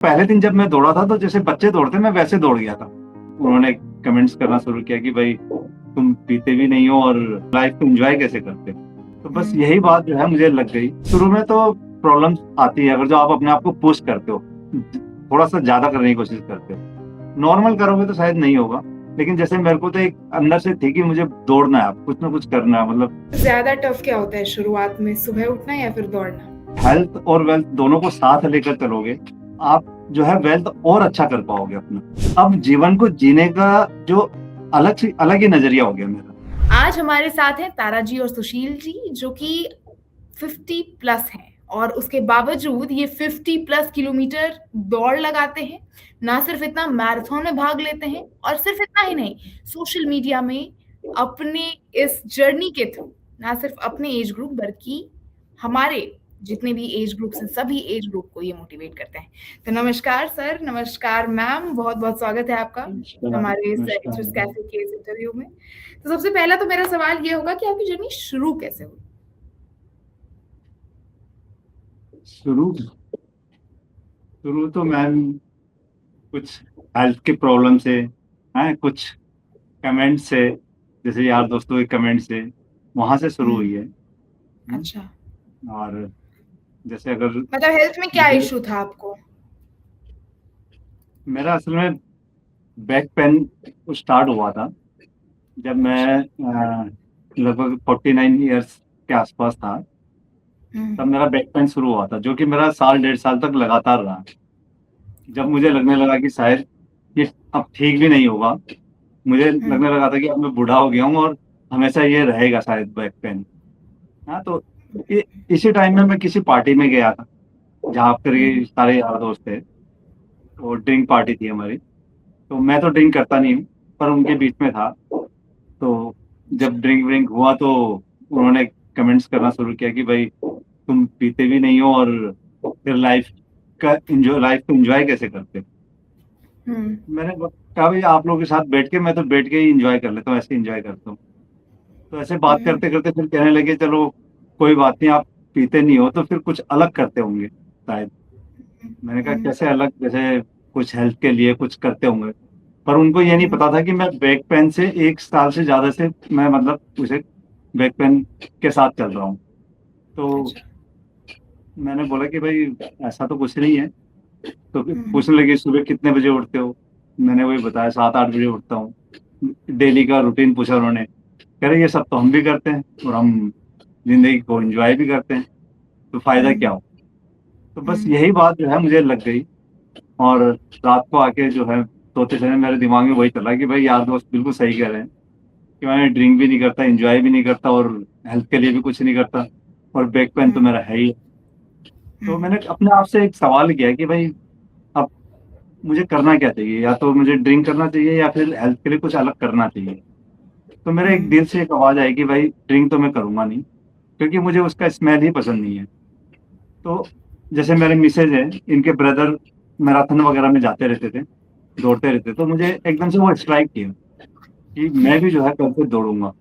पहले दिन जब मैं दौड़ा था तो जैसे बच्चे दौड़ते मैं वैसे दौड़ गया था। उन्होंने कमेंट्स करना शुरू किया कि भाई तुम पीते भी नहीं हो और लाइफ को एंजॉय कैसे करते हो। तो बस यही बात जो है मुझे लग गई। शुरू में तो प्रॉब्लम्स आती है अगर जो आप अपने आप को पुश करते हो, थोड़ा सा ज्यादा करने की कोशिश करते हो। नॉर्मल करोगे तो शायद नहीं होगा, लेकिन जैसे मेरे को तो एक अंदर से थी कि मुझे दौड़ना है, कुछ ना कुछ करना है। मतलब ज्यादा टफ क्या होता है शुरुआत में, सुबह उठना या फिर दौड़ना? हेल्थ और वेल्थ दोनों को साथ लेकर चलोगे, आप जो है वेल्थ और अच्छा कर पाओगे अपना। अब जीवन को जीने का जो अलग ही नजरिया हो गया मेरा। आज हमारे साथ हैं तारा जी और सुशील जी, जो कि 50+ हैं और उसके बावजूद ये 50+ किलोमीटर दौड़ लगाते हैं। ना सिर्फ इतना, मैराथन में भाग लेते हैं और सिर्फ इतना ही नहीं, सोशल मीडिया में अपने इस जर्नी के थ्रू ना सिर्फ अपने एज ग्रुप बल्कि हमारे जितने भी एज ग्रुप्स हैं सभी एज ग्रुप को ये मोटिवेट करते हैं। तो नमस्कार सर, नमस्कार मैम, बहुत बहुत स्वागत है आपका नमस्कार। हमारे इस नमस्कार। कैफे के इस इंटरव्यू में। तो सबसे पहला तो मेरा सवाल ये होगा कि आपकी जर्नी शुरू कैसे हुई? शुरू शुरू तो मैम कुछ हेल्थ के प्रॉब्लम से हैं, कुछ कमेंट से, जैसे यार दोस्तों के कमेंट से, वहां से शुरू हुँ, हुई है। अच्छा। और जैसे अगर मतलब हेल्थ में क्या मुझे, इश्यू था आपको? मेरा असल में बैक पेन स्टार्ट हुआ था जब मैं अच्छा। लगभग 49 ईयर्स के आसपास था। तब हुँ, मेरा बैक पेन शुरू हुआ था, जो कि मेरा साल 1.5 साल तक लगातार रहा। जब मुझे ओके। लगने लगा कि शायद ये अब ठीक भी नहीं होगा, मुझे हुँ, लगने लगा था कि अब मैं बूढ़ा हो गया हूँ और हमेशा ये रहेगा शायद बैक पेन। हाँ, तो इसी टाइम में मैं किसी पार्टी में गया था जहाँ पर हुँ, ये सारे यार दोस्त थे। तो ड्रिंक पार्टी थी हमारी। तो मैं तो ड्रिंक करता नहीं हूँ, पर उनके बीच में था। तो अच्छा। जब ड्रिंक व्रिंक हुआ तो उन्होंने कमेंट्स करना शुरू किया कि भाई तुम पीते भी नहीं हो और फिर लाइफ को एंजॉय कैसे करते हो। हुँ, कहा भाई आप लोगों के साथ बैठ के मैं तो बैठ के ही एंजॉय कर लेता हूँ, ऐसे एंजॉय करता हूँ। तो ऐसे बात हुँ, करते करते फिर कहने लगे चलो कोई बात नहीं, आप पीते नहीं हो तो फिर कुछ अलग करते होंगे शायद। हुँ, मैंने कहा हुँ, कैसे अलग, जैसे कुछ हेल्थ के लिए कुछ करते होंगे। पर उनको ये नहीं हुँ, पता था कि मैं बैक पेन से 1 साल से ज्यादा से मैं मतलब उसे बैक पेन के साथ चल रहा हूँ। तो अच्छा। मैंने बोला कि भाई ऐसा तो कुछ नहीं है। तो फिर हुँ, पूछने लगे सुबह कितने बजे उठते हो। मैंने वही बताया 7-8 बजे उठता हूँ। डेली का रूटीन पूछा उन्होंने, कह रहे ये सब तो हम भी करते हैं और हम जिंदगी को एंजॉय भी करते हैं, तो फायदा हुँ, क्या हो। तो बस हुँ, यही बात जो है मुझे लग गई। और रात को आके जो है सोते समय मेरे दिमाग में वही चला कि भाई यार दोस्त बिल्कुल सही कह रहे हैं कि मैं ड्रिंक भी नहीं करता, एंजॉय भी नहीं करता और हेल्थ के लिए भी कुछ नहीं करता, और बैक पेन तो हुँ, मेरा है ही। तो हुँ, मैंने अपने आप से एक सवाल किया कि भाई अब मुझे करना क्या चाहिए, या तो मुझे ड्रिंक करना चाहिए या फिर हेल्थ के लिए कुछ अलग करना चाहिए। तो मेरे एक हुँ, दिल से एक आवाज आई कि भाई ड्रिंक तो मैं करूंगा नहीं, क्योंकि मुझे उसका स्मेल ही पसंद नहीं है। तो जैसे मेरे मिसेज है, इनके ब्रदर मैराथन वगैरह में जाते रहते थे, दौड़ते रहते, तो मुझे एकदम से वो स्ट्राइक किया कि मैं भी जो है कल से दौड़ूंगा।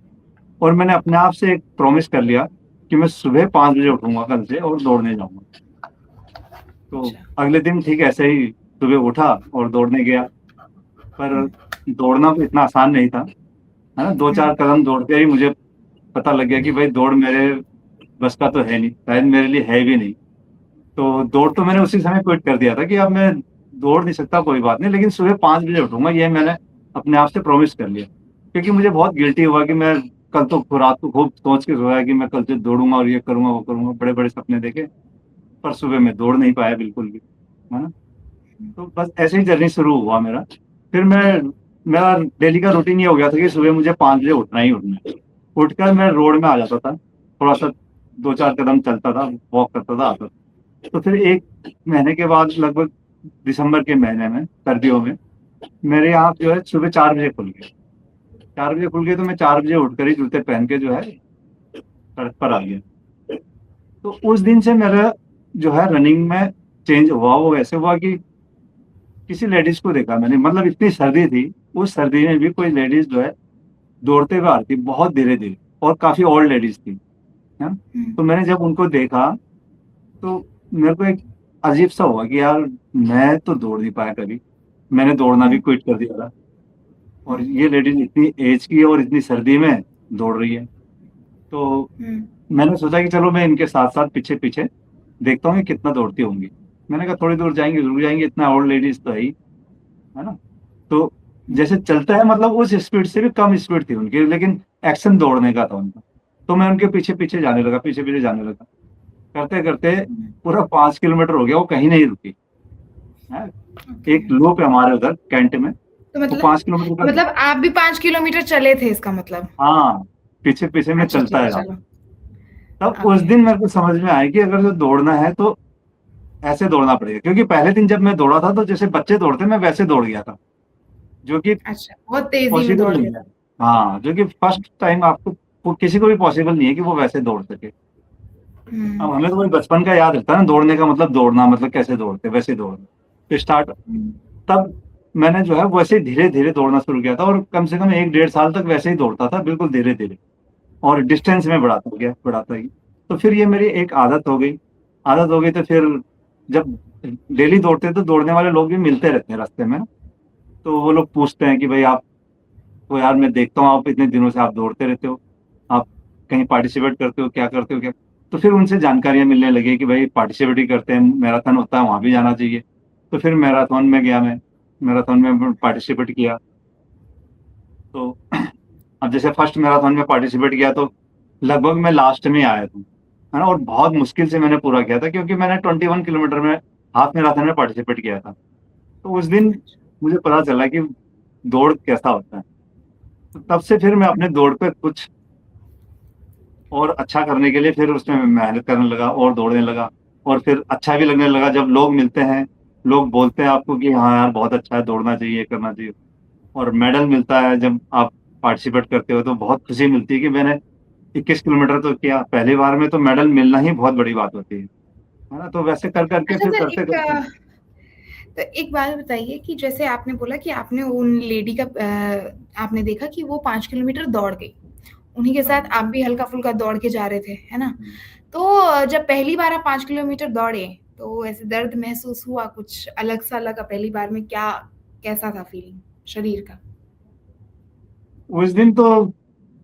और मैंने अपने आप से एक प्रॉमिस कर लिया कि मैं सुबह 5 बजे उठूंगा कल से और दौड़ने जाऊंगा। तो अच्छा। अगले दिन ठीक ऐसे ही सुबह उठा और दौड़ने गया। पर हुँ, दौड़ना तो इतना आसान नहीं था, है ना। दो हुँ, चार कदम दौड़ते ही मुझे पता लग गया कि भाई दौड़ मेरे बस का तो है नहीं, शायद मेरे लिए है भी नहीं। तो दौड़ तो मैंने उसी समय क्विट कर दिया था कि अब मैं दौड़ नहीं सकता, कोई बात नहीं, लेकिन सुबह 5 बजे उठूंगा, ये मैंने अपने आप से प्रॉमिस कर लिया। क्योंकि मुझे बहुत गिल्टी हुआ कि मैं कल तो रात को खूब सोच के सोया कि मैं कल से दौड़ूंगा और ये करूंगा वो करूंगा, बड़े बड़े सपने देखे, पर सुबह मैं दौड़ नहीं पाया बिल्कुल भी, है ना। तो बस ऐसे ही जर्नी शुरू हुआ मेरा। फिर मेरा डेली का रूटीन ये हो गया था कि सुबह मुझे 5 बजे उठना ही उठना है। उठकर मैं रोड में आ जाता था, थोड़ा सा 2-4 कदम चलता था, वॉक करता था, आता था। तो फिर 1 महीने के बाद लगभग दिसंबर के महीने में, सर्दियों में, मेरे यहाँ जो है सुबह 4 बजे खुल गए। 4 बजे खुल गए तो मैं 4 बजे उठकर ही जूते पहन के जो है सड़क पर आ गया। तो उस दिन से मेरा जो है रनिंग में चेंज हुआ। वो ऐसे हुआ कि किसी लेडीज को देखा मैंने, मतलब इतनी सर्दी थी, उस सर्दी में भी कोई लेडीज जो है दौड़ते हुए आ रही थी बहुत धीरे धीरे, और काफी ओल्ड लेडीज थी, है ना? हुँ, तो मैंने जब उनको देखा तो मेरे को एक अजीब सा हुआ कि यार मैं तो दौड़ नहीं पाया कभी, मैंने दौड़ना भी हुँ, क्विट कर दिया था, और हुँ, ये लेडीज इतनी एज की है और इतनी सर्दी में दौड़ रही है। तो हुँ, मैंने सोचा कि चलो मैं इनके साथ साथ पीछे पीछे देखता हूँ ये कितना दौड़ती होंगी। मैंने कहा थोड़ी दूर जाएंगे, रुक जाएंगे, इतना ओल्ड लेडीज तो है ना। तो हुँ, जैसे चलता है मतलब उस स्पीड से भी कम स्पीड थी उनकी, लेकिन एक्शन दौड़ने का था उनका। तो मैं उनके पीछे पीछे जाने लगा, पीछे पीछे जाने लगा, करते करते हुँ, पूरा 5 किलोमीटर हो गया, वो कहीं नहीं रुकी है। ओके। एक लूप है हमारे उधर कैंट में, तो वो मतलब 5 किलोमीटर का। मतलब आप भी 5 किलोमीटर चले थे इसका मतलब? हाँ, पीछे पीछे मैं अच्छा चलता ठीक है, है। चलो। तब उस ओके। दिन मेरे को समझ में आया कि अगर जो दौड़ना है तो ऐसे दौड़ना पड़ेगा, क्योंकि पहले दिन जब मैं दौड़ा था तो जैसे बच्चे दौड़ते मैं वैसे दौड़ गया था, जो कि अच्छा, बहुत तेज़ी में पॉसिबल दौड़ नहीं गए है। थे। हाँ, जो कि फर्स्ट टाइम आपको, वो किसी को भी पॉसिबल नहीं है कि वो वैसे दौड़ सके। हुँ, अब हमें तो वही बचपन का याद रहता है ना, दौड़ने का मतलब दौड़ना मतलब कैसे दौड़ते, वैसे दौड़ना। तो स्टार्ट, हुँ, तब मैंने जो है वैसे धीरे धीरे दौड़ना शुरू किया था, और कम से कम 1 डेढ़ साल तक वैसे ही दौड़ता था, बिल्कुल धीरे धीरे, और डिस्टेंस में बढ़ाता गया, बढ़ाता गया। तो फिर ये मेरी एक आदत हो गई। आदत हो गई तो फिर जब डेली दौड़ते तो दौड़ने वाले लोग भी मिलते रहते हैं रास्ते में। तो वो लोग पूछते हैं कि भाई आप, तो यार मैं देखता हूँ आप इतने दिनों से आप दौड़ते रहते हो, आप कहीं पार्टिसिपेट करते हो, क्या करते हो क्या। तो फिर उनसे जानकारियां मिलने लगी कि भाई पार्टिसिपेट ही करते हैं, मैराथन होता है वहां भी जाना चाहिए। तो फिर मैराथन में गया मैं, मैराथन में पार्टिसिपेट किया। तो अब जैसे फर्स्ट मैराथन में पार्टिसिपेट किया तो लगभग मैं लास्ट में आया था, है ना, और बहुत मुश्किल से मैंने पूरा किया था, क्योंकि मैंने 21 किलोमीटर में हाफ मैराथन में पार्टिसिपेट किया था। तो उस दिन अच्छा। मुझे पता चला कि दौड़ कैसा होता है। तो तब से फिर मैं अपने दौड़ पे कुछ और अच्छा करने के लिए फिर उसमें मेहनत करने लगा और दौड़ने लगा। और फिर अच्छा भी लगने लगा जब लोग मिलते हैं, लोग बोलते हैं आपको कि हाँ यार बहुत अच्छा है, दौड़ना चाहिए, करना चाहिए। और मेडल मिलता है जब आप पार्टिसिपेट करते हो, तो बहुत खुशी मिलती है कि मैंने 21 किलोमीटर तो किया, पहली बार में तो मेडल मिलना ही बहुत बड़ी बात होती है ना। तो वैसे कर करके अच्छा फिर तो करते करते। तो एक बात बताइए कि जैसे आपने बोला कि आपने उन लेडी का आपने देखा कि वो 5 किलोमीटर दौड़ गई। उन्हीं के साथ हाँ। आप भी हल्का-फुल्का दौड़ के जा रहे थे, है ना? हम्म। तो जब पहली बार आप 5 किलोमीटर दौड़े, तो ऐसे दर्द महसूस हुआ, कुछ अलग-सा लगा पहली बार में क्या कैसा था फीलिंग शरीर का? उस दिन तो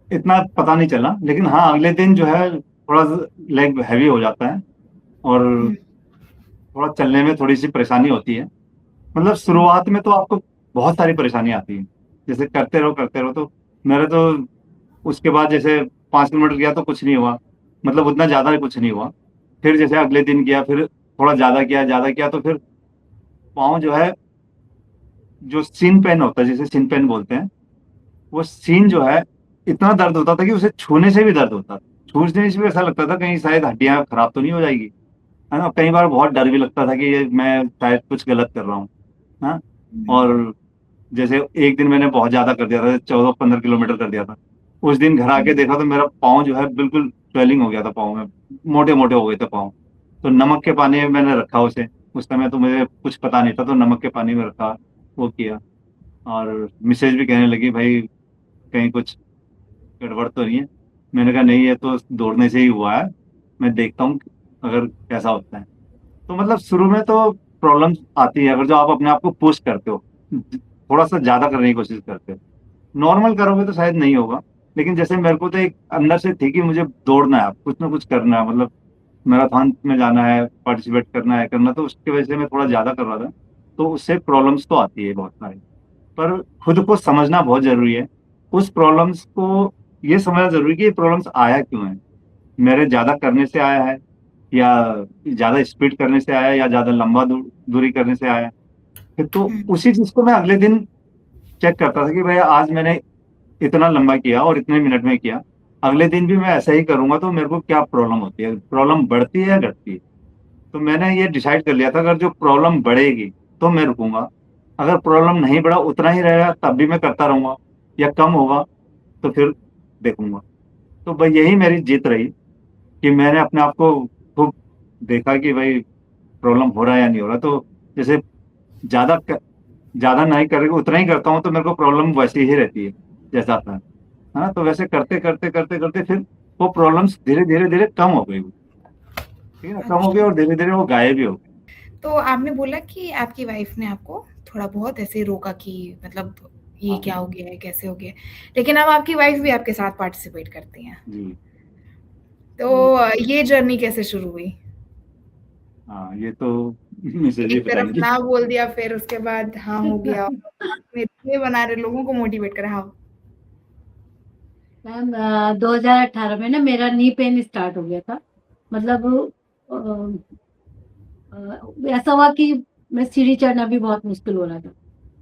इतना पता नहीं चला, लेकिन हाँ अगले दिन जो है थोड़ा लेग हैवी हो जाता है, और हुँ, थोड़ा चलने में थोड़ी सी परेशानी होती है। मतलब हुँ, शुरुआत में तो आपको बहुत सारी परेशानी आती है, जैसे करते रहो तो मेरे तो उसके बाद जैसे 5 किलोमीटर गया तो कुछ नहीं हुआ, मतलब उतना ज्यादा कुछ नहीं हुआ। फिर जैसे अगले दिन किया, फिर थोड़ा ज्यादा किया तो फिर पाँव जो है, जो सीन पेन होता है जिसे सीन पेन बोलते हैं, वो सीन जो है इतना दर्द होता था कि उसे छूने से भी दर्द होता था। छूने से भी ऐसा लगता था कहीं शायद हड्डियां खराब तो नहीं हो जाएगी, है ना। कई बार बहुत डर भी लगता था कि ये मैं शायद कुछ गलत कर रहा हूँ, हाँ। हुँ, और जैसे एक दिन मैंने बहुत ज्यादा कर दिया था, 14 15 किलोमीटर कर दिया था। उस दिन घर आके हुँ, देखा तो मेरा पाँव जो है बिल्कुल स्वेलिंग हो गया था, पाँव में मोटे मोटे हो गए थे पाँव। तो नमक के पानी में मैंने रखा उसे, उस समय तो मुझे कुछ पता नहीं था, तो नमक के पानी में रखा, वो किया। और मिसेज भी कहने लगी भाई कहीं कुछ गड़बड़ तो नहीं है। मैंने कहा नहीं, ये तो दौड़ने से ही हुआ है, मैं देखता हूँ अगर कैसा होता है। तो मतलब शुरू में तो प्रॉब्लम्स आती है अगर जो आप अपने आप को पुश करते हो, थोड़ा सा ज्यादा करने की कोशिश करते हो। नॉर्मल करोगे तो शायद नहीं होगा, लेकिन जैसे मेरे को तो एक अंदर से थी कि मुझे दौड़ना है, कुछ ना कुछ करना है, मतलब मैराथन में जाना है, पार्टिसिपेट करना है, करना, तो उसकी वजह से मैं थोड़ा ज्यादा कर रहा था। तो उससे प्रॉब्लम्स तो आती है बहुत सारी, पर खुद को समझना बहुत जरूरी है। उस प्रॉब्लम्स को ये समझना जरूरी है कि ये प्रॉब्लम्स आया क्यों है, मेरे ज्यादा करने से आया है, या ज्यादा स्पीड करने से आया है, या ज्यादा लंबा दूरी करने से आया है। फिर तो हुँ, उसी चीज को मैं अगले दिन चेक करता था कि भाई आज मैंने इतना लंबा किया और इतने मिनट में किया, अगले दिन भी मैं ऐसा ही करूंगा तो मेरे को क्या प्रॉब्लम होती है, प्रॉब्लम बढ़ती है या घटती है। तो मैंने ये डिसाइड कर लिया था अगर जो प्रॉब्लम बढ़ेगी तो मैं रुकूंगा, अगर प्रॉब्लम नहीं बढ़ा उतना ही रहेगा तब भी मैं करता रहूंगा, या कम होगा तो फिर देखूंगा। तो भाई यही मेरी जीत रही कि मैंने अपने आप को खूब देखा कि भाई प्रॉब्लम हो रहा है या नहीं हो रहा। तो जैसे ज्यादा ज्यादा नहीं करेगा उतना ही करता हूँ तो मेरे को प्रॉब्लम वैसी ही रहती है जैसा था, है ना। तो वैसे करते करते करते करते फिर वो प्रॉब्लम्स धीरे धीरे धीरे कम हो गई, ठीक है ना, कम हो गई अच्छा। और धीरे धीरे वो गायब भी हो गई। तो आपने बोला कि आपकी वाइफ ने आपको थोड़ा बहुत ऐसे रोका कि मतलब ये क्या हो गया है, कैसे हो गया है? लेकिन अब आपकी वाइफ भी आपके साथ पार्टिसिपेट करती हैं। जी। तो ये जर्नी कैसे शुरू हुई? हाँ, ये तो मिसेज ही एक तरफ बताएँगी। ना बोल दिया, फिर उसके बाद हाँ हो गया। ये बना रहे लोगों को मोटिवेट करा। हाँ। मैम 2018 में ना मेरा नी पेन स्टार्ट हो गया था। मतलब ऐसा हुआ कि मैं सीढ़ी चढ़ना भी बहुत मुश्किल हो रहा था,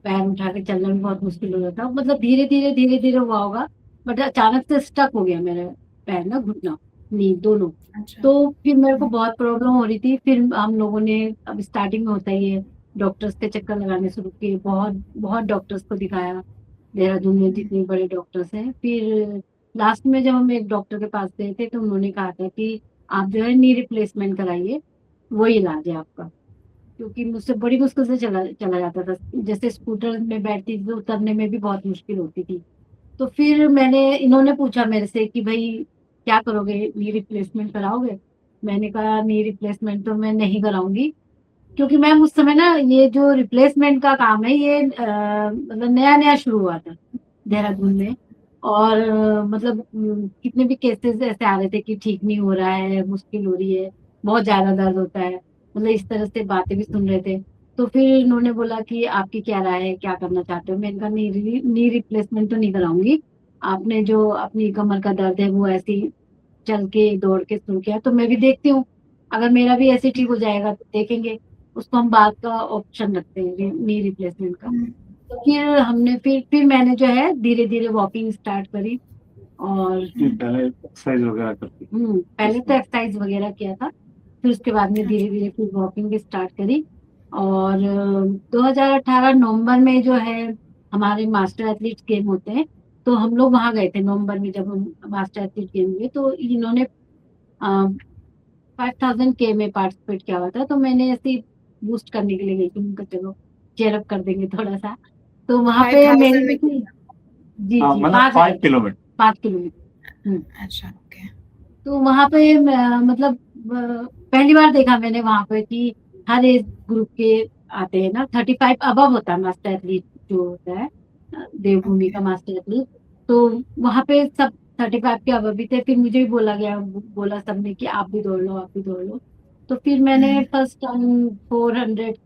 पैर उठा के चलना भी बहुत मुश्किल हो रहा था। मतलब धीरे-धीरे हुआ होगा, बट अचानक से स्टक हो गया मेरा पैर ना, घुटना, नी दोनों। अच्छा। तो फिर मेरे को बहुत प्रॉब्लम हो रही थी। फिर हम लोगों ने, अब स्टार्टिंग में होता ही है, डॉक्टर्स के चक्कर लगाने शुरू किए। बहुत बहुत डॉक्टर्स को दिखाया, देहरादून में जितने बड़े डॉक्टर्स हैं। फिर लास्ट में जब हम एक डॉक्टर के पास गए थे, तो उन्होंने कहा था कि आप जो है नी रिप्लेसमेंट कराइए, वही इलाज है आपका। क्योंकि मुझसे बड़ी मुश्किल से चला चला जाता था। जैसे स्कूटर में बैठती थी तो उतरने में भी बहुत मुश्किल होती थी। तो फिर इन्होंने पूछा मेरे से कि भई क्या करोगे? नी रिप्लेसमेंट कराओगे? मैंने कहा नी रिप्लेसमेंट तो मैं नहीं कराऊँगी, क्योंकि मैम उस समय ना ये जो रिप्लेसमेंट का काम है ये मतलब नया-नया शुरू हुआ था देहरादून में। और मतलब कितने भी केसेज़ ऐसे आ रहे थे कि ठीक नहीं हो रहा है, मुश्किल हो रही है, बहुत ज़्यादा दर्द होता है। मतलब इस तरह से बातें भी सुन रहे थे। तो फिर इन्होंने बोला कि आपकी क्या राय है, क्या करना चाहते हो? मैंने कहा नी रिप्लेसमेंट तो नहीं कराऊँगी। आपने जो अपनी कमर का दर्द है वो ऐसे ही चल के, दौड़ के शुरू किया, तो मैं भी देखती हूँ। अगर मेरा भी ऐसे ठीक हो जाएगा तो देखेंगे। उसको हम बाद का ऑप्शन रखते हैं, नी रिप्लेसमेंट का। हुँ। तो फिर मैंने जो है धीरे-धीरे वॉकिंग स्टार्ट करी। और नहीं, पहले एक्सरसाइज़ वगैरह करती थी। पहले तो उसमें एक्सरसाइज वगैरह किया था, फिर उसके बाद में अच्छा। धीरे-धीरे फिर वॉकिंग भी स्टार्ट करी। और 2018 नवंबर में जो है हमारे मास्टर एथलीट्स गेम होते हैं, तो हम लोग वहाँ गए थे नवंबर में। जब हम मास्टर एथलीट गेम हुए तो इन्होंने 5000 के में पार्टिसिपेट किया हुआ था, तो मैंने ऐसे ही बूस्ट करने के लिए गई थी। उनका चलो चीयर अप कर देंगे थोड़ा-सा। तो वहाँ पे 5000 मेरी में भी थी। जी, हाँ, जी, मतलब 5000 5 किलोमीटर। 5 किलोमीटर। अच्छा, ओके। तो वहाँ पे मतलब पहली बार देखा मैंने वहाँ पे कि हर एज ग्रुप के आते हैं ना, 35 अबव होता है मास्टर एथलीट जो होता है, देवभूमि ओके। का मास्टर एथलीट। तो वहाँ पे सब 35 के अबव भी थे। फिर मुझे भी बोला गया, बोला सबने कि आप भी दौड़ लो, आप भी दौड़ लो। तो फिर मैंने हुँ। फर्स्ट टाइम 400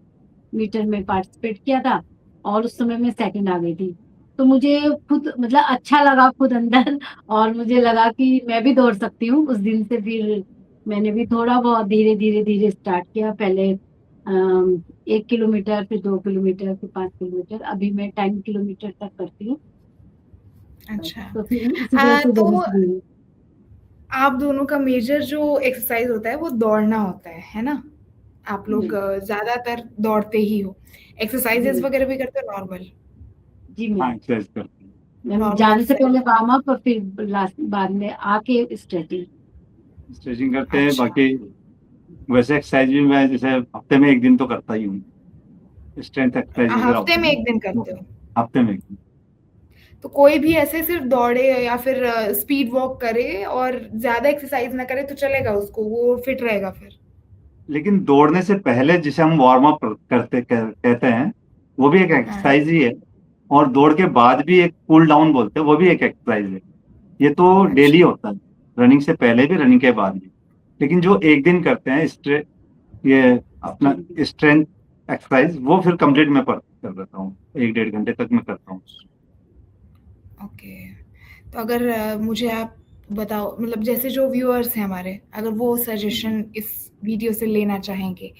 मीटर में पार्टिसिपेट किया था, और उस समय मैं सेकंड आ गई थी। तो मुझे खुद मतलब अच्छा लगा खुद अंदर, और मुझे लगा कि मैं भी दौड़ सकती हूँ। उस दिन से फिर मैंने भी थोड़ा बहुत धीरे-धीरे स्टार्ट किया। पहले 1 किलोमीटर, फिर 2 किलोमीटर, फिर 5 किलोमीटर, अभी मैं 10 किलोमीटर तक करती हूँ। बस, अच्छा। तो फिर इसी तरह से तो जर्नी शुरू हुई। आप दोनों का मेजर जो एक्सरसाइज़ होता है वो दौड़ना होता है ना? आप लोग जी, ज़्यादातर दौड़ते ही हो। एक्सरसाइज़ेज़ जी, वगैरह भी करते हो नॉर्मल? जी हाँ, मैम। एक्सरसाइज़ करती हूँ। मैम नॉर्मल जाने से एक्सरसाइज़। पहले वार्म अप और फिर लास्ट बाद में आके स्ट्रेचिंग। स्ट्रेचिंग करते हैं, अच्छा। बाकी वैसे एक्सरसाइज़ भी मैं जैसे हफ्ते में 1 दिन तो करता ही हूँ। स्ट्रेंथ एक्सरसाइज़ वगैरह हफ्ते होती है में ना, 1 दिन वो करते हो? हफ्ते में 1 दिन। तो कोई भी ऐसे सिर्फ़ दौड़े या फिर स्पीड वॉक करे और ज़्यादा एक्सरसाइज़ ना करे तो चलेगा उसको, वो फिट रहेगा फिर? लेकिन दौड़ने से पहले जिसे हम वार्म अप कहते हैं, वो भी एक हाँ। एक्सरसाइज ही है। और दौड़ के बाद भी एक कूल डाउन बोलते हैं, वो भी एक एक्सरसाइज है। ये तो अच्छा। डेली होता है, रनिंग से पहले भी, रनिंग के बाद भी। लेकिन जो एक दिन करते हैं ये अपना स्ट्रेंथ एक्सरसाइज, वो फिर कंप्लीट मैं कर देता हूँ, 1 डेढ़ घंटे तक मैं करता हूँ। ओके। तो अगर मुझे आप बताओ मतलब जैसे जो व्यूअर्स हैं हमारे, अगर वो सजेशन इस वीडियो से लेना चाहेंगे,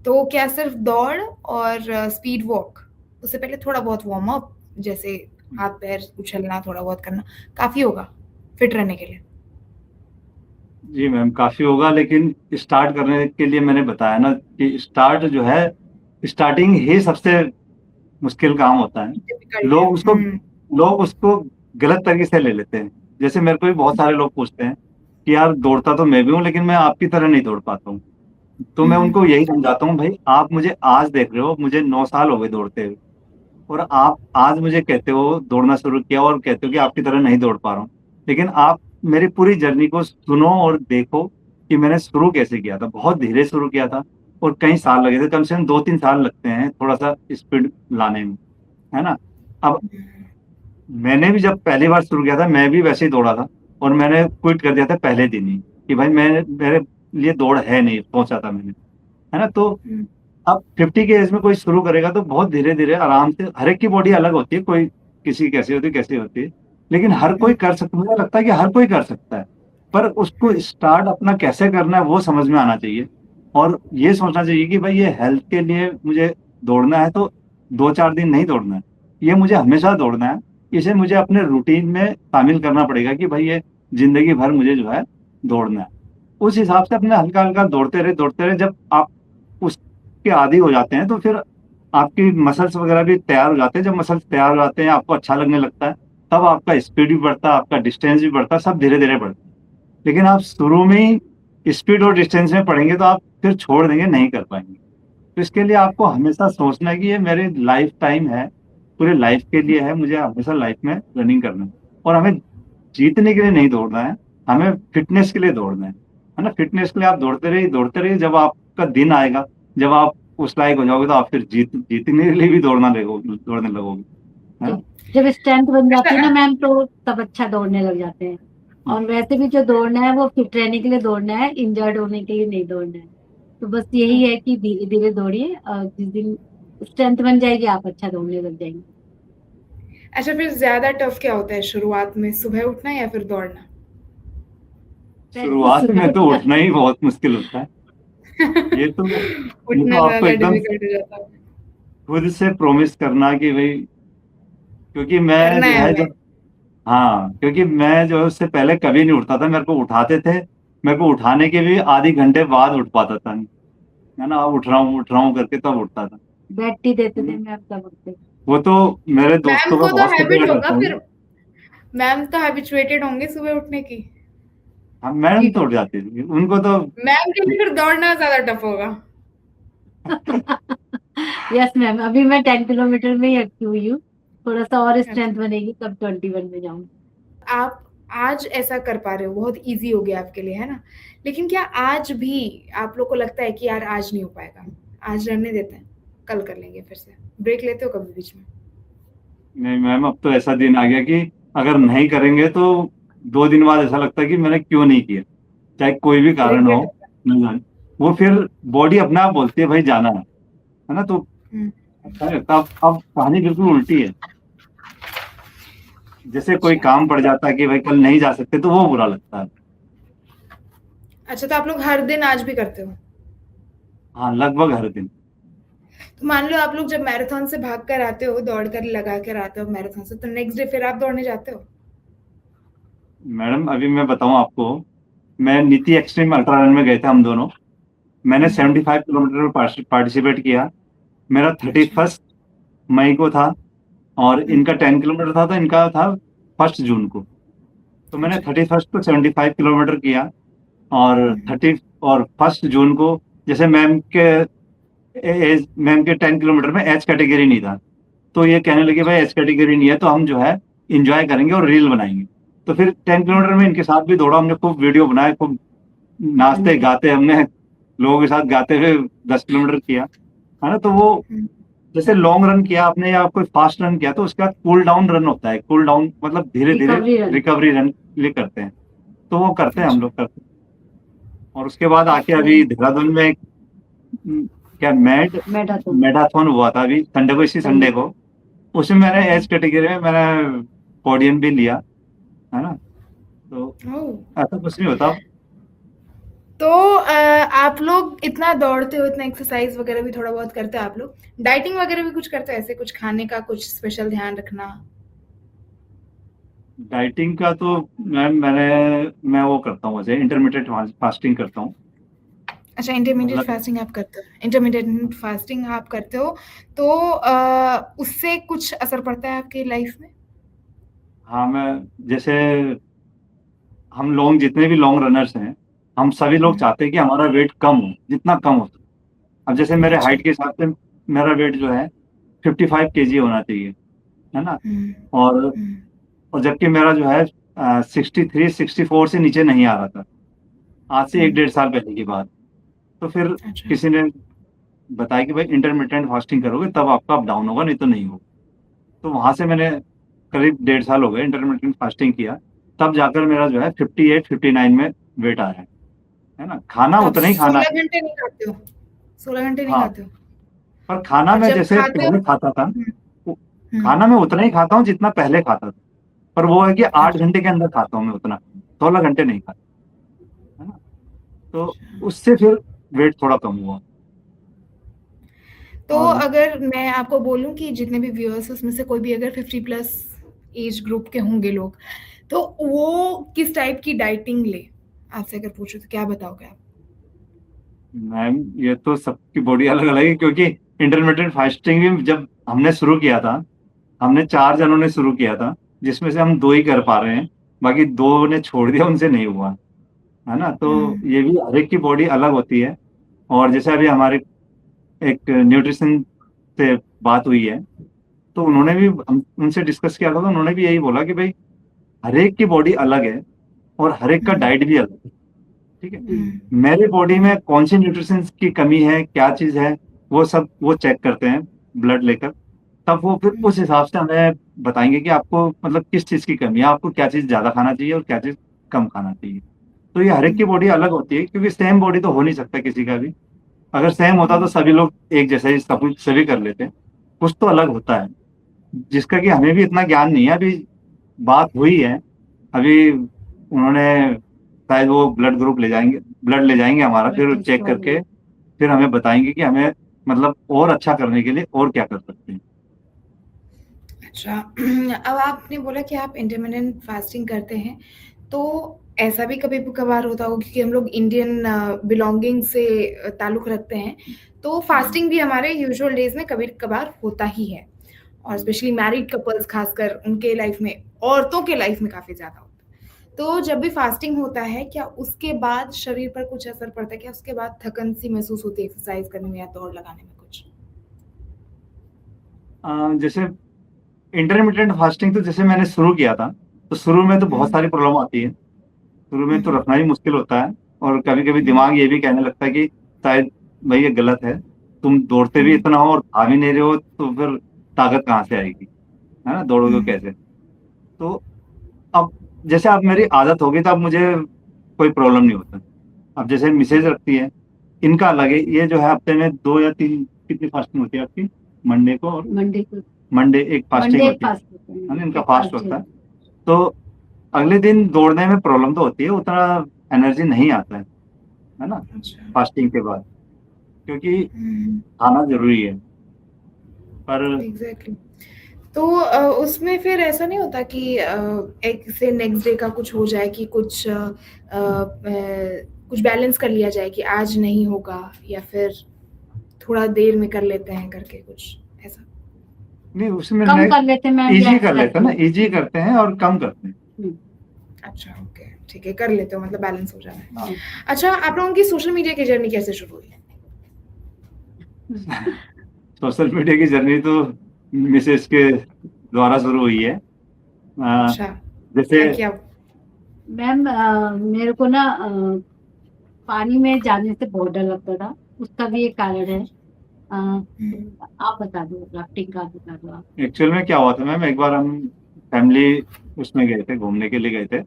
तो क्या सिर्फ़ दौड़ और स्पीड वॉक, उससे पहले थोड़ा बहुत वार्म अप जैसे हाथ-पैर उछलना, थोड़ा बहुत करना, काफ़ी होगा फिट रहने के लिए? जी मैम, काफ़ी होगा, लेकिन स्टार्ट करने के लिए मैंने बताया ना कि स्टार्ट जो है, स्टार्टिंग ही सबसे मुश्किल काम होता है। डिफ़िकल्ट है। लोग उसको हुँ। लोग उसको गलत तरीके से ले लेते हैं। जैसे मेरे को भी बहुत सारे लोग पूछते हैं कि यार दौड़ता तो मैं भी हूँ, लेकिन मैं आपकी तरह नहीं दौड़ पाता हूँ। तो हुँ, मैं हुँ। उनको यही समझाता हूँ, भाई आप मुझे आज देख रहे हो, मुझे 9 साल हो गए दौड़ते हुए, और आप आज मुझे कहते हो दौड़ना शुरू किया और कहते हो कि आपकी तरह नहीं दौड़ पा रहा हूँ। लेकिन आप मेरी पूरी जर्नी को सुनो और देखो कि मैंने शुरू कैसे किया था। बहुत धीरे शुरू किया था, और कई साल लगे थे, कम से कम 2-3 साल लगते हैं थोड़ा सा स्पीड लाने में, है ना। अब मैंने भी जब पहली बार शुरू किया था, मैं भी वैसे ही दौड़ा था, और मैंने क्विट कर दिया था पहले दिन ही कि भाई मैं मेरे लिए दौड़ है नहीं, सोचा था मैंने, है ना। तो हम्म, अब 50 के एज में कोई शुरू करेगा तो बहुत धीरे धीरे आराम से, हर एक की बॉडी अलग होती है, कोई किसी की कैसी होती है कैसी होती है, लेकिन हर कोई कर सकता, मुझे लगता है कि हर कोई कर सकता है, पर उसको स्टार्ट अपना कैसे करना है वो समझ में आना चाहिए। और ये सोचना चाहिए कि भाई ये हेल्थ के लिए मुझे दौड़ना है तो 2-4 दिन नहीं दौड़ना है, ये मुझे हमेशा दौड़ना है। इसे मुझे अपने रूटीन में शामिल करना पड़ेगा कि भाई ये जिंदगी भर मुझे जो है दौड़ना है। उस हिसाब से अपने हल्का हल्का दौड़ते रहे, जब आप उसके आदी हो जाते हैं तो फिर आपकी मसल्स वगैरह भी तैयार हो जाते हैं। जब मसल्स तैयार हो जाते हैं, आपको अच्छा लगने लगता है, तब आपका स्पीड भी बढ़ता है, आपका डिस्टेंस भी बढ़ता है, सब धीरे धीरे बढ़ता है। लेकिन आप शुरू में ही स्पीड और डिस्टेंस में पढ़ेंगे तो आप फिर छोड़ देंगे, नहीं कर पाएंगे। तो इसके लिए आपको हमेशा सोचना है कि ये मेरे लाइफ टाइम है, पूरे लाइफ के लिए है, मुझे हमेशा लाइफ में रनिंग करना है। और हमें जीतने के लिए नहीं दौड़ना है, हमें फिटनेस के लिए दौड़ना है ना। फिटनेस के लिए आप दौड़ते रहिए, जब आपका दिन आएगा, जब आप उस लायक हो जाओगे तो आप फिर जीतने के लिए भी दौड़ने लगोगे, है ना। जब स्ट्रेंथ बन जाती है ना अच्छा, मैम, तो तब अच्छा दौड़ने लग जाते हैं। और वैसे भी जो दौड़ना है वो फिट रहने के लिए दौड़ना है, इंजर्ड होने के लिए नहीं दौड़ना है। तो बस यही है कि धीरे धीरे दौड़िए, और जिस दिन स्ट्रेंथ बन जाएगी आप अच्छा दौड़ने लग जाएंगे। अच्छा, फिर ज्यादा टफ क्या होता है शुरुआत में, सुबह उठना या फिर दौड़ना? शुरुआत में तो उठना ही बहुत मुश्किल होता है। ये तो ये तो उठना आपको ज्यादा एकदम डिफिकल्ट हो जाता है। खुद से प्रॉमिस करना कि भाई, क्योंकि मैं करना जो है है हमें। जब, हाँ, क्योंकि मैं जो है उससे पहले कभी नहीं उठता था, मेरे को उठाते थे, मेरे को उठाने के भी आधे घंटे बाद उठ पाता था, है ना। अब उठ रहा हूँ करके तब उठता था। बैठ ही देते थे मैम तब उठते। वो तो मेरे मैम दोस्तों को को तो बहुत हैबिट सपोर्ट होगा करता फिर, हूँ। मैम तो हैबिचुएटेड होंगे सुबह उठने की। हाँ, मैडम जी तो उठ जाती थी, उनको तो मैम के लिए फिर दौड़ना ज्यादा टफ होगा। यस मैम, अभी मैं 10 किलोमीटर में ही अटकी हुई हूँ। थोड़ा सा और स्ट्रेंथ अच्छा, बनेगी तब 21 में जाऊंगी। आप आज ऐसा कर पा रहे हो, बहुत इजी हो गया आपके लिए, है ना। लेकिन क्या आज भी आप लोग को लगता है कि यार आज नहीं हो पाएगा, आज रहने देते हैं, कल कर लेंगे, फिर से ब्रेक लेते हो कभी बीच में? नहीं मैम, अब तो ऐसा दिन आ गया कि अगर नहीं करेंगे तो 2 दिन बाद ऐसा लगता है कि मैंने क्यों नहीं किया, चाहे कोई भी कारण हो, रिग्रेट होता है। न जाने। वो फिर बॉडी अपने आप बोलती है भाई जाना है ना। तो हम्म, अच्छा नहीं लगता। अब कहानी बिल्कुल उल्टी है, जैसे कोई अच्छा। काम पड़ जाता है कि भाई कल नहीं जा सकते तो वो बुरा लगता है। अच्छा, तो आप लोग हर दिन आज भी करते हो? हाँ, लगभग हर दिन। तो मान लो आप लोग जब मैराथन से भाग कर आते हो, दौड़ कर लगा कर आते हो मैराथन से, तो नेक्स्ट डे फिर आप दौड़ने जाते हो? मैडम अभी मैं बताऊं आपको, मैं नीति एक्सट्रीम अल्ट्रा रन में गए थे हम दोनों। मैंने 75 किलोमीटर में पार्टिसिपेट किया। मेरा थर्टी अच्छा। फर्स्ट मई को था, और इनका 10 किलोमीटर था, तो इनका था 1 जून को। तो मैंने अच्छा। 31 को 75 किलोमीटर किया, और 1 जून को, जैसे मैम के 10 किलोमीटर में एच कैटेगरी नहीं था, तो ये कहने लगे भाई एच कैटेगरी नहीं है तो हम जो है इंजॉय करेंगे और रील बनाएंगे। तो फिर 10 किलोमीटर में इनके साथ भी दौड़ा, हमने खूब वीडियो बनाए, खूब नाचते गाते हमने लोगों के साथ गाते हुए 10 किलोमीटर किया, है ना। तो वो जैसे लॉन्ग रन किया आपने या कोई फास्ट रन किया, तो उसके बाद कूल डाउन रन होता है। कूल डाउन मतलब धीरे धीरे रिकवरी रन। रिकवरी रन लिए करते हैं, तो वो करते हैं, हम अच्छा। लोग करते हैं। और उसके बाद आके ओके। अभी देहरादून में क्या मैराथन मैराथन हुआ था अभी संडे को, इसी संडे संडे को। उसमें मैंने एज कैटेगरी में मैंने पोडियम भी लिया, है ना। तो ओह। ऐसा कुछ नहीं होता। तो आप लोग इतना दौड़ते हो, इतना एक्सरसाइज वगैरह भी थोड़ा बहुत करते हो आप लोग, डाइटिंग वगैरह भी कुछ करते हो, ऐसे कुछ खाने का कुछ स्पेशल ध्यान रखना? डाइटिंग का तो मैं वो करता हूँ, वैसे इंटरमीडिएट फास्टिंग करता हूँ। अच्छा, इंटरमीडिएट मतलब फास्टिंग आप करते हो, इंटरमीडिएट फास्टिंग आप करते हो, तो उससे कुछ असर पड़ता है आपकी लाइफ में? हाँ, मैं जैसे हम लोग जितने भी लॉन्ग रनर्स हैं, हम सभी लोग हम्म, चाहते हैं कि हमारा वेट कम हो, जितना कम हो सके। अब जैसे मेरे अच्छा। हाइट के हिसाब से मेरा वेट जो है 55 kg होना चाहिए, है ना। हम्म, और हम्म, और जबकि मेरा जो है 63-64 से नीचे नहीं आ रहा था, आज से एक हम्म, डेढ़ साल पहले की बात। तो फिर अच्छा। किसी ने बताया कि भाई इंटरमिटेंट फास्टिंग करोगे तब आपका अप डाउन होगा, नहीं तो नहीं होगा। तो वहां से मैंने करीब 1.5 साल हो गए इंटरमिटेंट फास्टिंग किया, तब जाकर मेरा जो है 58-59 में वेट आया है ना। खाना तो आप उतना ही खाना 16 है। घंटे नहीं खाते हो? 16 घंटे नहीं हाँ, खाते हो? पर खाना और मैं जब जैसे खाते हो? पहले खाता था, हम्म। वो- हम्म। खाना मैं उतना ही खाता हूँ जितना पहले खाता था, पर वो है कि 8 अच्छा। घंटे के अंदर खाता हूँ मैं उतना, 16 घंटे नहीं खाता, है ना। तो उससे फिर वेट थोड़ा कम हुआ। तो और अगर मैं आपको बोलूं कि जितने भी व्यूअर्स उसमें से कोई भी अगर 50 प्लस एज ग्रुप के होंगे लोग, तो वो किस टाइप की डाइटिंग ले, आपसे अगर पूछो तो क्या बताओगे आप? मैम, ये तो सबकी बॉडी अलग अलग है, क्योंकि इंटरमीडिएट फास्टिंग भी जब हमने शुरू किया था, हमने 4 जनों ने शुरू किया था, जिसमें से हम 2 ही कर पा रहे हैं, बाकी 2 ने छोड़ दिया, उनसे नहीं हुआ, है ना। तो ये भी हर एक की बॉडी अलग होती है। और जैसे अभी हमारे एक न्यूट्रिशन से बात हुई है, तो उन्होंने भी हम उनसे डिस्कस किया था, तो उन्होंने भी यही बोला कि भाई हर एक की बॉडी अलग है और हर एक का डाइट भी अलग है, ठीक है। मेरी बॉडी में कौन सी न्यूट्रिशन की कमी है, क्या चीज है, वो सब वो चेक करते हैं ब्लड लेकर, तब वो फिर उस हिसाब से हमें बताएंगे कि आपको मतलब किस चीज की कमी है, आपको क्या चीज ज्यादा खाना चाहिए और क्या चीज कम खाना चाहिए। तो ये हर एक की बॉडी अलग होती है, क्योंकि सेम बॉडी तो हो नहीं सकता किसी का भी। अगर सेम होता तो सभी लोग एक जैसा ही सब कुछ सभी कर लेते, कुछ तो अलग होता है, जिसका कि हमें भी इतना ज्ञान नहीं है। अभी बात हुई है, अभी उन्होंने शायद वो ब्लड ग्रुप ले जाएंगे, ब्लड ले जाएंगे हमारा, ब्लड फिर टेस्ट चेक होगा। करके फिर हमें बताएंगे कि हमें मतलब और अच्छा करने के लिए और क्या कर सकते हैं। अच्छा। अब आपने बोला कि आप इंटरमिटेंट फास्टिंग करते हैं, तो ऐसा भी कभी कभार होता होगा, क्योंकि हम लोग इंडियन बिलोंगिंग से ताल्लुक रखते हैं, तो फास्टिंग भी हमारे यूजुअल डेज में कभी कभार होता ही है, और स्पेशली मैरिड कपल्स खासकर उनके लाइफ में, औरतों के लाइफ में काफ़ी ज़्यादा होता है। तो जब भी फास्टिंग होता है, क्या उसके बाद शरीर पर कुछ असर पड़ता है? क्या उसके बाद थकन सी महसूस होती है एक्सरसाइज करने में या दौड़ लगाने में कुछ? जैसे इंटरमीडिएट फास्टिंग तो जैसे मैंने शुरू किया था, तो शुरू में तो बहुत सारी प्रॉब्लम आती है, शुरू में तो रखना ही मुश्किल होता है, और कभी कभी दिमाग ये भी कहने लगता है कि शायद भाई ये गलत है, तुम दौड़ते भी इतना हो और खा भी नहीं रहे हो, तो फिर ताकत कहाँ से आएगी, है ना, दौड़ोगे कैसे। तो अब जैसे अब मेरी आदत होगी, तो अब मुझे कोई प्रॉब्लम नहीं होता। अब जैसे मिसेज रखती है, इनका अलग है, ये जो है हफ्ते में 2 या 3 कितनी फास्टिंग होती है आपकी, मंडे को और मंडे को मंडे एक फास्टिंग मंडे एक होती फास्ट है ना, इनका एक फास्ट फास्ट होता है। तो अगले दिन दौड़ने में प्रॉब्लम तो होती है, उतना एनर्जी नहीं आता है ना, अच्छा। फास्टिंग के बाद, क्योंकि खाना जरूरी है। पर एग्जैक्टली। तो उसमें फिर ऐसा नहीं होता कि एक से नेक्स्ट डे का कुछ हो जाए कि कुछ बैलेंस कर लिया जाए कि आज नहीं होगा, या फिर थोड़ा देर में कर लेते हैं करके कुछ ऐसा? नहीं, उसमें कम कर लेते हैं मैम, इजी लेस कर लेते हैं ना, रखते हैं। इजी करते हैं और कम करते हैं। अच्छा, ओके, ठीक है, कर लेते हो, मतलब बैलेंस हो जाए। हाँ। अच्छा, आप लोगों की सोशल मीडिया की जर्नी कैसे शुरू हुई? सोशल मीडिया की जर्नी तो मिसेस के द्वारा शुरू हुई है। अच्छा, जैसे क्या किया? मैम मेरे को ना पानी में जाने से बहुत डर लगता था, उसका भी एक कारण है। आप बता दो, राफ्टिंग का बता दो आप। एक्चुअल में क्या हुआ था मैम, एक बार हम फैमिली उसमें गए थे, घूमने के लिए गए थे,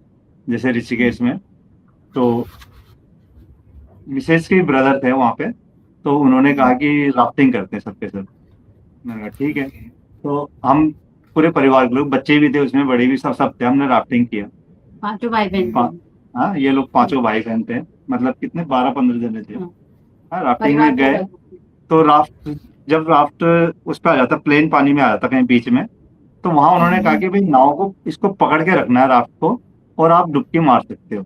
जैसे ऋषिकेश में। तो मिसेस के ब्रदर थे वहाँ पे, तो उन्होंने कहा कि राफ्टिंग करते हैं सबके सब। मैंने कहा ठीक है। तो हम पूरे परिवार के लोग, बच्चे भी थे उसमें, बड़े भी, सब सब थे, हमने राफ्टिंग किया। 5 भाई बहन पा- थे। हाँ, ये लोग 5 भाई बहन थे, मतलब कितने 12-15 जने थे। हाँ, हाँ, राफ्टिंग परिवार में गए। पूरा। तो जब राफ्ट उस पर आ जाता, प्लेन पानी में आ जाता कहीं बीच में, तो वहां उन्होंने कहा कि भाई नाव को इसको पकड़ के रखना है, राफ्ट को, और आप डुबकी मार सकते हो,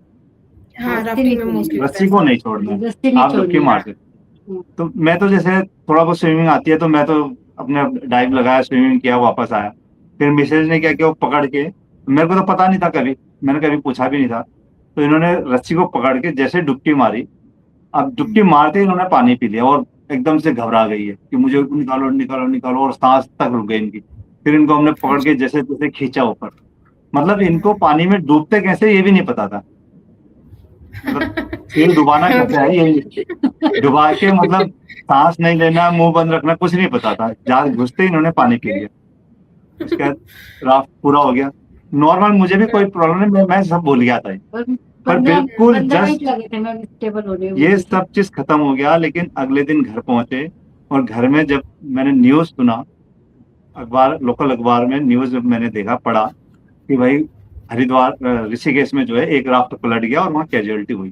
हाँ, रस्ते राफ्टिंग नहीं में छोड़नी, मोस्टली होता है रस्सी को ऐसा। नहीं छोड़ना है, रस्ते नहीं आप डुबकी छोड़नी। मार सकते हो। तो मैं तो जैसे थोड़ा बहुत स्विमिंग आती है, तो मैं तो अपने डाइव लगाया, स्विमिंग किया, वापस आया। फिर मिसेज ने क्या किया, वो पकड़ के, मेरे को तो पता नहीं था, कभी मैंने कभी पूछा भी नहीं था, तो इन्होंने रस्सी को पकड़ के जैसे डुबकी मारी, अब डुबकी मारते ही इन्होंने पानी पी लिया, और एकदम से घबरा गई है कि मुझे निकालो निकालो निकालो, और सांस तक रुक गई इनकी। फिर इनको हमने पकड़ के जैसे तैसे खींचा ऊपर, मतलब इनको पानी में डूबते कैसे ये भी नहीं पता था, मतलब फिर डुबाना कैसे है ये, डुबा के मतलब सांस नहीं लेना, मुंह बंद रखना, कुछ नहीं पता था। जहाज घुसते ही इन्होंने पानी पी लिया। उसके बाद राफ्ट पूरा हो गया। नॉर्मल, मुझे भी कोई प्रॉब्लम नहीं, मैं सब भूल गया था। और पर 15 बिल्कुल 15 मिनट जस्ट लगे थे मैम स्टेबल होने में ये मुझे। सब चीज खत्म हो गया। लेकिन अगले दिन घर पहुंचे और घर में जब मैंने न्यूज सुना, अखबार, लोकल अखबार में न्यूज जब मैंने देखा, पढ़ा कि भाई हरिद्वार ऋषिकेश में जो है एक राफ्ट पलट गया और वहाँ कैजुअलिटी हुई।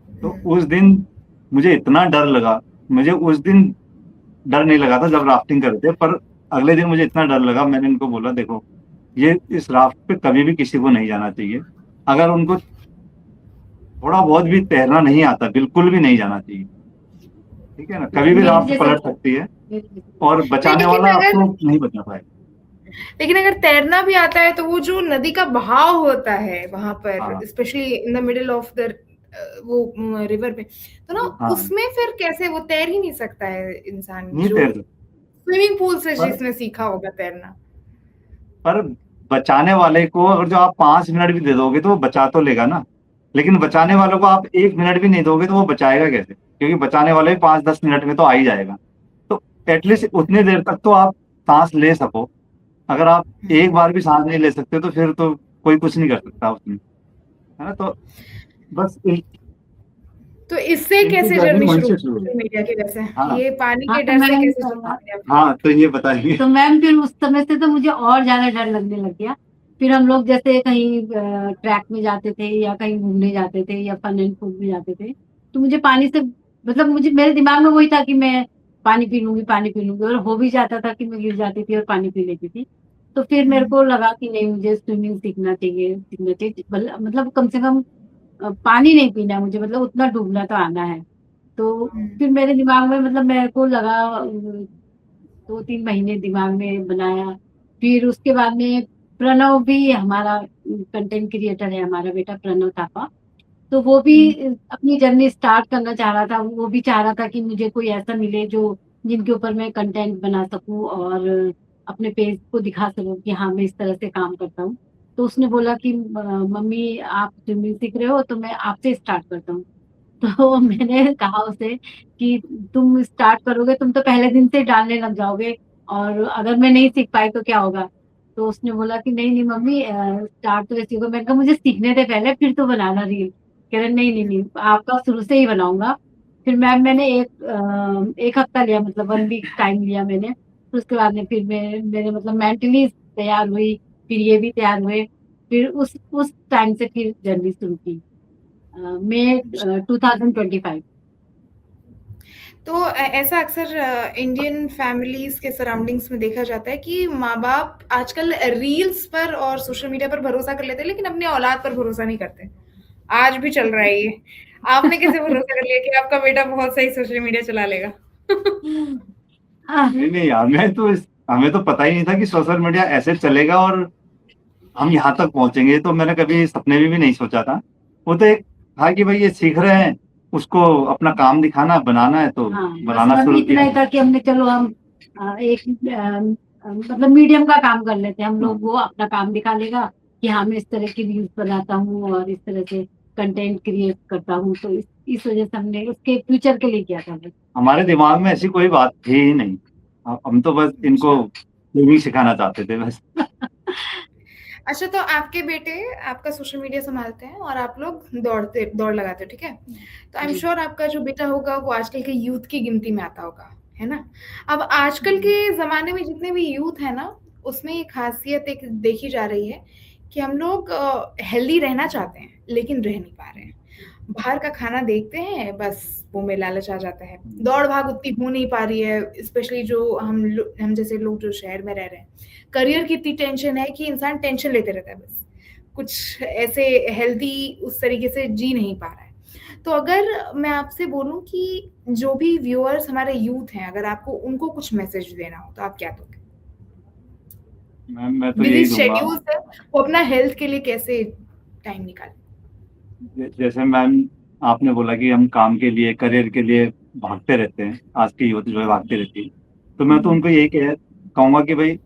तो उस दिन मुझे इतना डर लगा। मुझे उस दिन डर नहीं लगा था जब राफ्टिंग कर रहे थे, पर अगले दिन मुझे इतना डर लगा, मैंने इनको बोला देखो, ये इस राफ्ट पे कभी भी किसी को नहीं जाना चाहिए। अगर उनको थोड़ा बहुत भी तैरना नहीं आता, बिल्कुल भी नहीं जाना चाहिए। ठीक है ना, कभी भी मेरे राफ्ट जैसे पलट सकती है मेरे जैसे। और बचाने लेकिन वाला अगर आपको नहीं बचा पाएगा। लेकिन अगर तैरना भी आता है तो वो जो नदी का बहाव होता है वहां हाँ पर, specially in the middle of the वो रिवर पे, तो ना हाँ, उसमें फिर कैसे वो तैर ही नहीं सकता है इंसान नहीं जो तैर सकते। स्विमिंग पूल से पर जिसने सीखा होगा तैरना। पर बचाने वाले को अगर जो आप 5 मिनट भी दे दोगे तो वो बचा तो लेगा ना। लेकिन बचाने वालों को आप 1 मिनट भी नहीं दोगे तो वो बचाएगा कैसे? क्योंकि बचाने वाले भी 5-10 मिनट में तो आ ही जाएगा। तो एटलीस्ट उतनी देर तक तो आप सांस ले सको। अगर आप एक बार भी सांस नहीं ले सकते तो फिर तो कोई कुछ नहीं कर सकता उसमें, है ना। तो बस तो इससे इनकी कैसे जर्नी जर्नी वहीं शुरू से हुई शुरू हुई। सोशल मीडिया की वजह से? हाँ ये पानी हाँ के तो डर से मैम कैसे शुरू हुई आपकी? हाँ, तो ये बताइए। तो मैम फिर उस समय से तो मुझे और ज्यादा डर लगने लग गया। फिर हम लोग जैसे कहीं ट्रैक में जाते थे या कहीं घूमने जाते थे या फन एंड फूड में जाते थे, तो मुझे पानी से मतलब मुझे मेरे दिमाग में वही था कि मैं पानी पी लूंगी, और हो भी जाता था कि मैं गिर जाती थी और पानी पी लेती थी। तो फिर मेरे को लगा कि नहीं, मुझे स्विमिंग सीखना चाहिए, मतलब कम से कम पानी नहीं पीना है मुझे, मतलब उतना डूबना तो आना है। तो फिर मेरे दिमाग में मतलब मेरे को लगा 2-3 महीने दिमाग में बनाया। फिर उसके बाद में प्रणव भी हमारा कंटेंट क्रिएटर है, हमारा बेटा प्रणव थापा। तो वो भी अपनी जर्नी स्टार्ट करना चाह रहा था। वो भी चाह रहा था कि मुझे कोई ऐसा मिले जो जिनके ऊपर मैं कंटेंट बना सकूं और अपने पेज को दिखा सकूं कि हाँ मैं इस तरह से काम करता हूँ। तो उसने बोला कि मम्मी आप स्विमिंग सीख रहे हो तो मैं आपसे स्टार्ट करता हूँ। तो मैंने कहा उसे कि तुम स्टार्ट करोगे, तुम तो पहले दिन से डालने लग जाओगे, और अगर मैं नहीं सीख पाई तो क्या होगा? तो उसने बोला कि नहीं नहीं मम्मी, स्टार्ट तो वैसे होगा। मैंने कहा मुझे सीखने दे पहले, फिर तो बनाना रील। कह रहे नहीं नहीं नहीं, आपका शुरू से ही बनाऊंगा। फिर मैंने एक हफ्ता लिया, मतलब 1 वीक टाइम लिया मैंने। फिर उसके बाद में फिर मेरे मतलब मेंटली तैयार हुई, फिर ये भी तैयार हुए। फिर उस टाइम से फिर जर्नी शुरू की, मई 2025। तो ऐसा अक्सर इंडियन फैमिलीज के सराउंडिंग्स में देखा जाता है कि माँ बाप आजकल रील्स पर और सोशल मीडिया पर भरोसा कर लेते हैं, लेकिन अपनी औलाद पर भरोसा नहीं करते। आज भी चल रहा है ये। आपने कैसे भरोसा कर लिया कि आपका बेटा बहुत सही सोशल मीडिया चला लेगा? नहीं नहीं यार, हमें तो पता ही नहीं था कि सोशल मीडिया ऐसे चलेगा और हम यहाँ तक पहुंचेंगे। तो मैंने कभी सपने में भी नहीं सोचा था। वो तो एक था कि भाई ये सीख रहे हैं, उसको अपना काम दिखाना, बनाना है तो हाँ बस बनाना अभी शुरू इतना किया। ही था कि हमने चलो हम मतलब मीडियम का काम कर लेते हैं हम लोग। वो अपना काम दिखा लेगा कि हाँ मैं इस तरह की वीडियोस बनाता हूँ और इस तरह से कंटेंट क्रिएट करता हूँ। तो इस वजह से हमने उसके फ्यूचर के लिए किया था बस। हमारे दिमाग में ऐसी कोई बात थी ही नहीं। हम तो बस इनको अच्छा। स्विमिंग सिखाना चाहते थे बस। अच्छा, तो आपके बेटे आपका सोशल मीडिया संभालते हैं और आप लोग दौड़ लगाते हो, ठीक है? तो आई एम जी। श्योर आपका जो बेटा होगा वो आजकल के यूथ की गिनती में आता होगा, है ना? अब आजकल के ज़माने में जितने भी यूथ है ना, उसमें एक खासियत एक देखी जा रही है कि हम लोग हेल्दी रहना चाहते हैं, लेकिन रह नहीं पा रहे हैं। बाहर का खाना देखते हैं, बस मुँह में लालच आ जाता है। दौड़-भाग उतनी हो नहीं पा रही है, स्पेशली जो हम जैसे लोग जो शहर में रह रहे हैं। करियर की इतनी टेंशन है कि इंसान टेंशन लेते रहता है बस। कुछ ऐसे हेल्दी उस तरीके से जी नहीं पा रहा है। तो अगर मैं आपसे बोलूँ कि जो भी व्यूअर्स हमारे यूथ हैं, अगर आपको उनको कुछ मैसेज देना हो, तो आप क्या दोगे? मैं तो बिज़ी यही दूंगा। शेड्यूल्स है, वो अपना हेल्थ के लिए कैसे टाइम निकालें? जैसे मैम आपने बोला कि हम काम के लिए, करियर के लिए भागते रहते हैं, आज की यूथ जो है भागती रहती है। तो मैं तो उनको यही कहूंगा कि भाई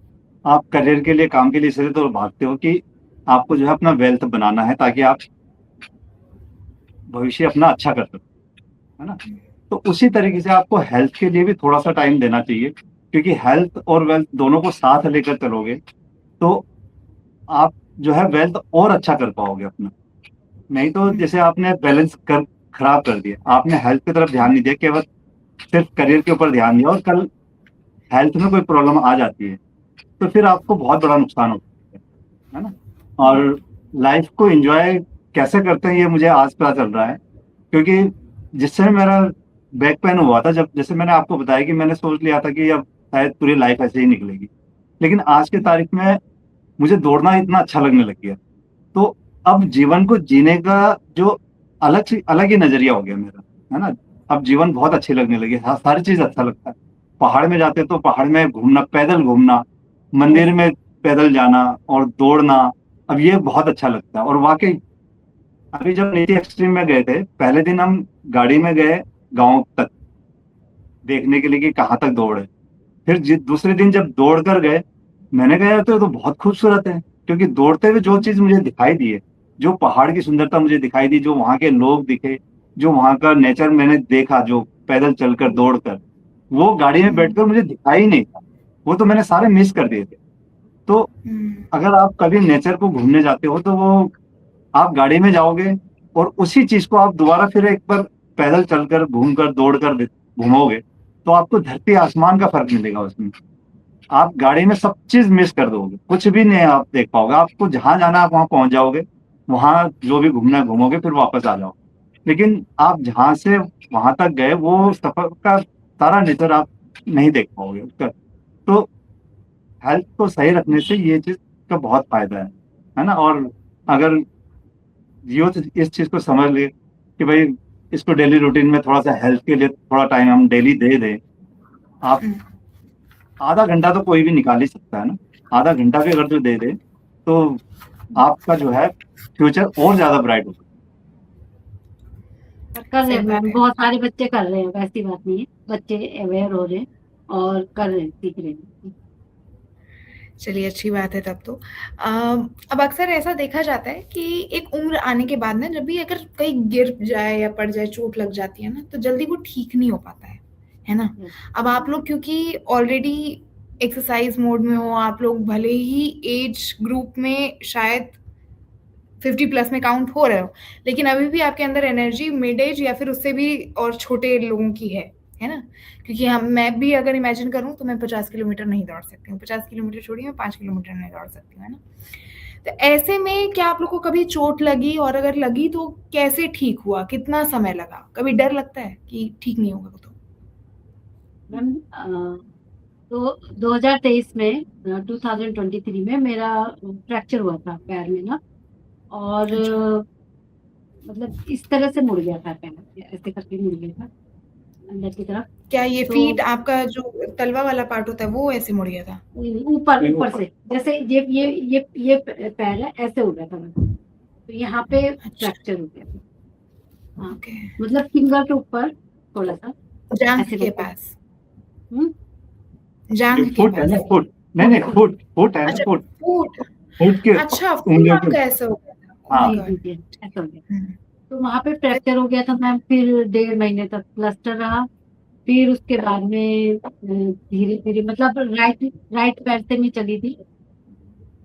आप करियर के लिए, काम के लिए इसलिए तो भागते हो कि आपको जो है अपना वेल्थ बनाना है, ताकि आप भविष्य अपना अच्छा कर सकते हैं, है ना। तो उसी तरीके से आपको हेल्थ के लिए भी थोड़ा सा टाइम देना चाहिए, क्योंकि हेल्थ और वेल्थ दोनों को साथ लेकर चलोगे तो आप जो है वेल्थ और अच्छा कर पाओगे अपना। नहीं तो जैसे आपने बैलेंस कर खराब कर दिया, आपने हेल्थ की तरफ ध्यान नहीं दिया, केवल सिर्फ करियर के ऊपर ध्यान दिया, और कल हेल्थ में कोई प्रॉब्लम आ जाती है तो फिर आपको बहुत बड़ा नुकसान होता है ना। और लाइफ को एंजॉय कैसे करते हैं ये मुझे आज पता चल रहा है, क्योंकि जिस समय मेरा बैक पेन हुआ था, जब जैसे मैंने आपको बताया कि मैंने सोच लिया था कि अब शायद पूरी लाइफ ऐसे ही निकलेगी, लेकिन आज की तारीख में मुझे दौड़ना इतना अच्छा लगने लग गया। तो अब जीवन को जीने का जो अलग ही नजरिया हो गया मेरा, है ना। अब जीवन बहुत अच्छी लगने लगी, सारी चीज अच्छा लगता है। पहाड़ में जाते तो पहाड़ में घूमना, पैदल घूमना, मंदिर में पैदल जाना और दौड़ना, अब ये बहुत अच्छा लगता है। और वाकई अभी जब नीति एक्सट्रीम में गए थे, पहले दिन हम गाड़ी में गए गांव तक देखने के लिए कि कहाँ तक दौड़ है। फिर दूसरे दिन जब दौड़ कर गए, मैंने कहा यार तो ये तो बहुत खूबसूरत है, क्योंकि दौड़ते हुए जो चीज मुझे दिखाई दी है, जो पहाड़ की सुंदरता मुझे दिखाई दी, जो वहाँ के लोग दिखे, जो वहाँ का नेचर मैंने देखा, जो पैदल चलकर दौड़कर, वो गाड़ी में बैठकर मुझे दिखाई ही नहीं था। वो तो मैंने सारे मिस कर दिए थे। तो अगर आप कभी नेचर को घूमने जाते हो तो वो आप गाड़ी में जाओगे और उसी चीज को आप दोबारा फिर एक बार पैदल चलकर घूमकर दौड़कर घूमोगे तो आपको धरती आसमान का फर्क मिलेगा उसमें। आप गाड़ी में सब चीज मिस कर दोगे, कुछ भी नहीं आप देख पाओगे। आपको जहां जाना है आप वहां पहुंच जाओगे, वहां जो भी घूमना है घूमोगे, फिर वापस आ जाओ। लेकिन आप जहां से वहां तक गए वो सफर का सारा नेचर आप नहीं देख पाओगे उसका। तो हेल्थ को सही रखने से ये चीज का बहुत फायदा है ना। और अगर जियो तो इस चीज को समझ ले कि भाई इसको डेली रूटीन में थोड़ा सा हेल्थ के लिए थोड़ा टाइम हम डेली दे दें। आप आधा घंटा तो कोई भी निकाल ही सकता है ना, आधा घंटा भी अगर जो दे दे तो आपका जो है फ्यूचर और ज्यादा ब्राइट हो सकता कर रहे हैं सही बात मैम, है। बहुत सारे बच्चे कर रहे हैं, वैसी बात नहीं है, बच्चे अवेयर हो रहे हैं और कर रहे हैं, सीख रहे हैं। चलिए अच्छी बात है तब तो। अब अक्सर ऐसा देखा जाता है कि एक उम्र आने के बाद ना, जब भी अगर कहीं गिर जाए या पड़ जाए, चोट लग जाती है ना, तो जल्दी वो ठीक नहीं हो पाता है ना। Yes. अब आप लोग क्योंकि ऑलरेडी एक्सरसाइज मोड में हो, आप लोग भले ही एज ग्रुप में शायद 50 प्लस में काउंट हो रहे हो, लेकिन अभी भी आपके अंदर एनर्जी मिड एज या फिर उससे भी और छोटे लोगों की है ना। क्योंकि मैं भी अगर इमेजिन करूं तो मैं 50 किलोमीटर नहीं दौड़ सकती हूँ, 50 किलोमीटर छोड़िए, मैं 5 किलोमीटर नहीं दौड़ सकती हूँ, है ना। तो ऐसे में क्या आप लोग को कभी चोट लगी, और अगर लगी तो कैसे ठीक हुआ, कितना समय लगा, कभी डर लगता है कि ठीक नहीं होगा तो? मैम तो 2023 में 2023 में मेरा फ्रैक्चर हुआ था पैर में ना, और मतलब इस तरह से मुड़ गया था पैर, ऐसे करके मुड़ गया था अंदर की तरफ। क्या ये तो फीट आपका जो तलवा वाला पार्ट होता है वो ऐसे मुड़ गया था? ऊपर ऊपर से, जैसे ये पैर है, ऐसे हो गया था मतलब। तो यहाँ पे फ्रैक्चर हो गया था। हाँ, ओके। मतलब फिंगर के ऊपर थोड़ा सा जांघ ऐसे के करके। पास? हम्म, जांघ के फुट है पास? ना, फुट नहीं, फुट है ना, अच्छा, फुट फूट। फुट के अच्छा, फूट उंगलियों के। आपका ऐसा हो गया था? ओह हाँ माय जी गॉड। जी जी, ऐसा हो गया। हम्म। तो वहां पे फ्रैक्चर हो गया था मैम, फिर 1.5 महीने तक प्लास्टर रहा। फिर उसके बाद में धीरे धीरे, मतलब राइट पैर से मैं चली थी,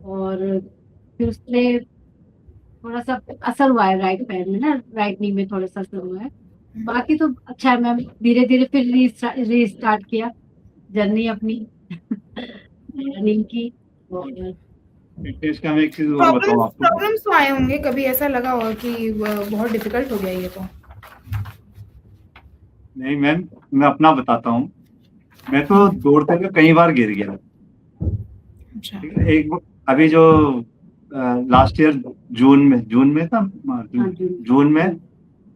और फिर उससे थोड़ा सा असर हुआ है राइट पैर में ना, राइट नी में थोड़ा सा असर हुआ है। बाकी तो अच्छा है मैम, धीरे धीरे फिर रीस्टार्ट किया जर्नी अपनी रनिंग की। और फिटनेस का मैं एक चीज और बताऊँ आपको। प्रॉब्लम्स तो आए होंगे, कभी ऐसा लगा होगा कि बहुत डिफिकल्ट हो गया ये तो? नहीं मैम, मैं अपना बताता हूँ। मैं तो दौड़ते हुए कई बार गिर गया। अच्छा। ठीक है, अभी जो लास्ट ईयर जून में था, जून में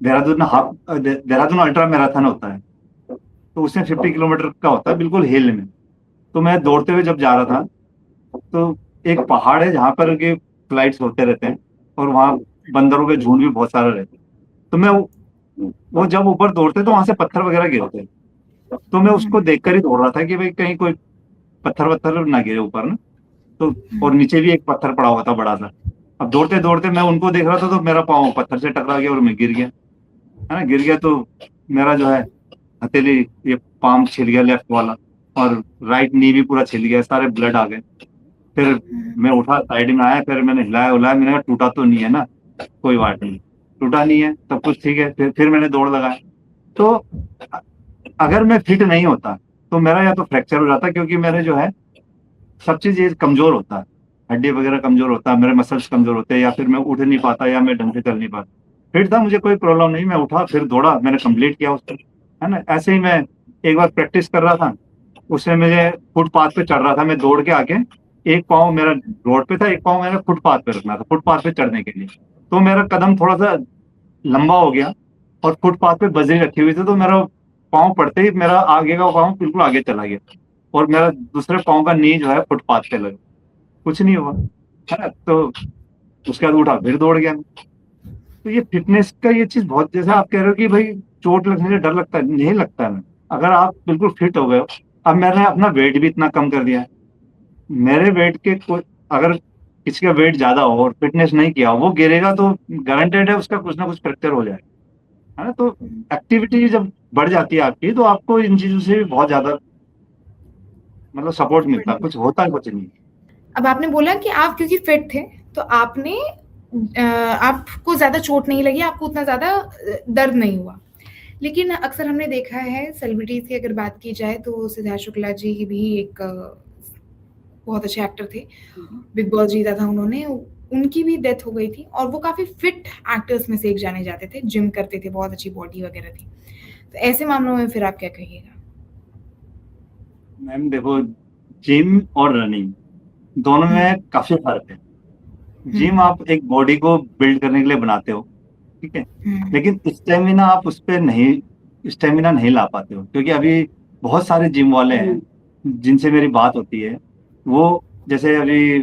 देहरादून अल्ट्रा मैराथन होता है, तो उसमें 50 किलोमीटर का होता है, बिल्कुल हिल में। तो मैं दौड़ते हुए जब जा रहा था तो एक पहाड़ है जहाँ पर के फ्लाइट्स होते रहते हैं, और वहाँ बंदरों के झुंड भी बहुत सारे रहते हैं। तो मैं वो जब ऊपर दौड़ते तो वहां से पत्थर वगैरह गिरते, तो मैं उसको देखकर ही दौड़ रहा था कि भाई कहीं कोई पत्थर वत्थर ना गिरे ऊपर ना। तो और नीचे भी एक पत्थर पड़ा हुआ था बड़ा सा। अब दौड़ते दौड़ते मैं उनको देख रहा था तो मेरा पाँव पत्थर से टकरा गया और मैं गिर गया। है ना, गिर गया तो मेरा जो है हथेली, ये पाम छिल गया लेफ्ट वाला, और राइट नी भी पूरा छिल गया, सारे ब्लड आ गए। फिर मैं उठा, साइड में आया, फिर मैंने हिलाया उलाया, मैंने कहा टूटा तो नहीं है ना, कोई बात नहीं, टूटा नहीं है, सब कुछ ठीक है। फिर मैंने दौड़ लगाया। तो अगर मैं फिट नहीं होता तो मेरा या तो फ्रैक्चर हो जाता, क्योंकि मेरे जो है सब चीज ये कमजोर होता है, हड्डी वगैरह कमजोर होता है, मेरे मसल्स कमजोर होते हैं, या फिर मैं उठ नहीं पाता, या मैं ढंग से चल नहीं पाता। फिट था, मुझे कोई प्रॉब्लम नहीं, मैं उठा, फिर दौड़ा, मैंने कंप्लीट किया उसको, है ना। ऐसे ही मैं एक बार प्रैक्टिस कर रहा था, उसमें मुझे फुटपाथ पे चढ़ रहा था, मैं दौड़ के आके, एक पाँव मेरा रोड पे था, एक पाँव मैंने फुटपाथ पे रखना था, फुटपाथ पे चढ़ने के लिए। तो मेरा कदम थोड़ा सा लंबा हो गया, और फुटपाथ पे बजरी रखी हुई थी, तो मेरा पाँव पड़ते ही मेरा आगे का पाँव बिल्कुल आगे चला गया, और मेरा दूसरे पाँव का नी जो है फुटपाथ पे लगा। कुछ नहीं हुआ, है ना। तो उसके बाद उठा, फिर दौड़ गया। तो ये फिटनेस का ये चीज बहुत, जैसे आप कह रहे हो कि भाई चोट लगने से डर लगता है, नहीं लगता है। अगर आप बिल्कुल फिट हो गए हो, अब मैंने अपना वेट भी इतना कम कर दिया है, मेरे वेट के कोई, अगर किसी का वेट ज्यादा हो और फिटनेस नहीं किया हो, वो गिरेगा तो गारंटेड है उसका कुछ ना कुछ फ्रैक्चर हो जाएगा, है ना। तो एक्टिविटी जब बढ़ जाती है आपकी, तो आपको इन चीजों से भी बहुत ज्यादा मतलब सपोर्ट मिलता है, कुछ होता है कुछ नहीं। अब आपने बोला कि आप क्योंकि फिट थे तो आपने आपको ज्यादा चोट नहीं लगी, आपको उतना ज्यादा दर्द नहीं हुआ। लेकिन अक्सर हमने देखा है सेलिब्रिटीज की अगर बात की जाए तो सिद्धार्थ शुक्ला जी भी एक बहुत अच्छे एक्टर थे, बिग बॉस जीता था उन्होंने, उनकी भी डेथ हो गई थी, और वो काफी फिट एक्टर्स में से एक जाने जाते थे, जिम करते थे, बहुत अच्छी बॉडी वगैरह थी। तो ऐसे मामलों में फिर आप क्या कहिएगा? मैम देखो, जिम और रनिंग दोनों में काफी फर्क है। जिम आप एक बॉडी को बिल्ड करने के लिए बनाते हो, ठीक है, लेकिन स्टेमिना आप उस पर नहीं, स्टेमिना नहीं ला पाते हो, क्योंकि अभी बहुत सारे जिम वाले हैं जिनसे मेरी बात होती है, वो जैसे अभी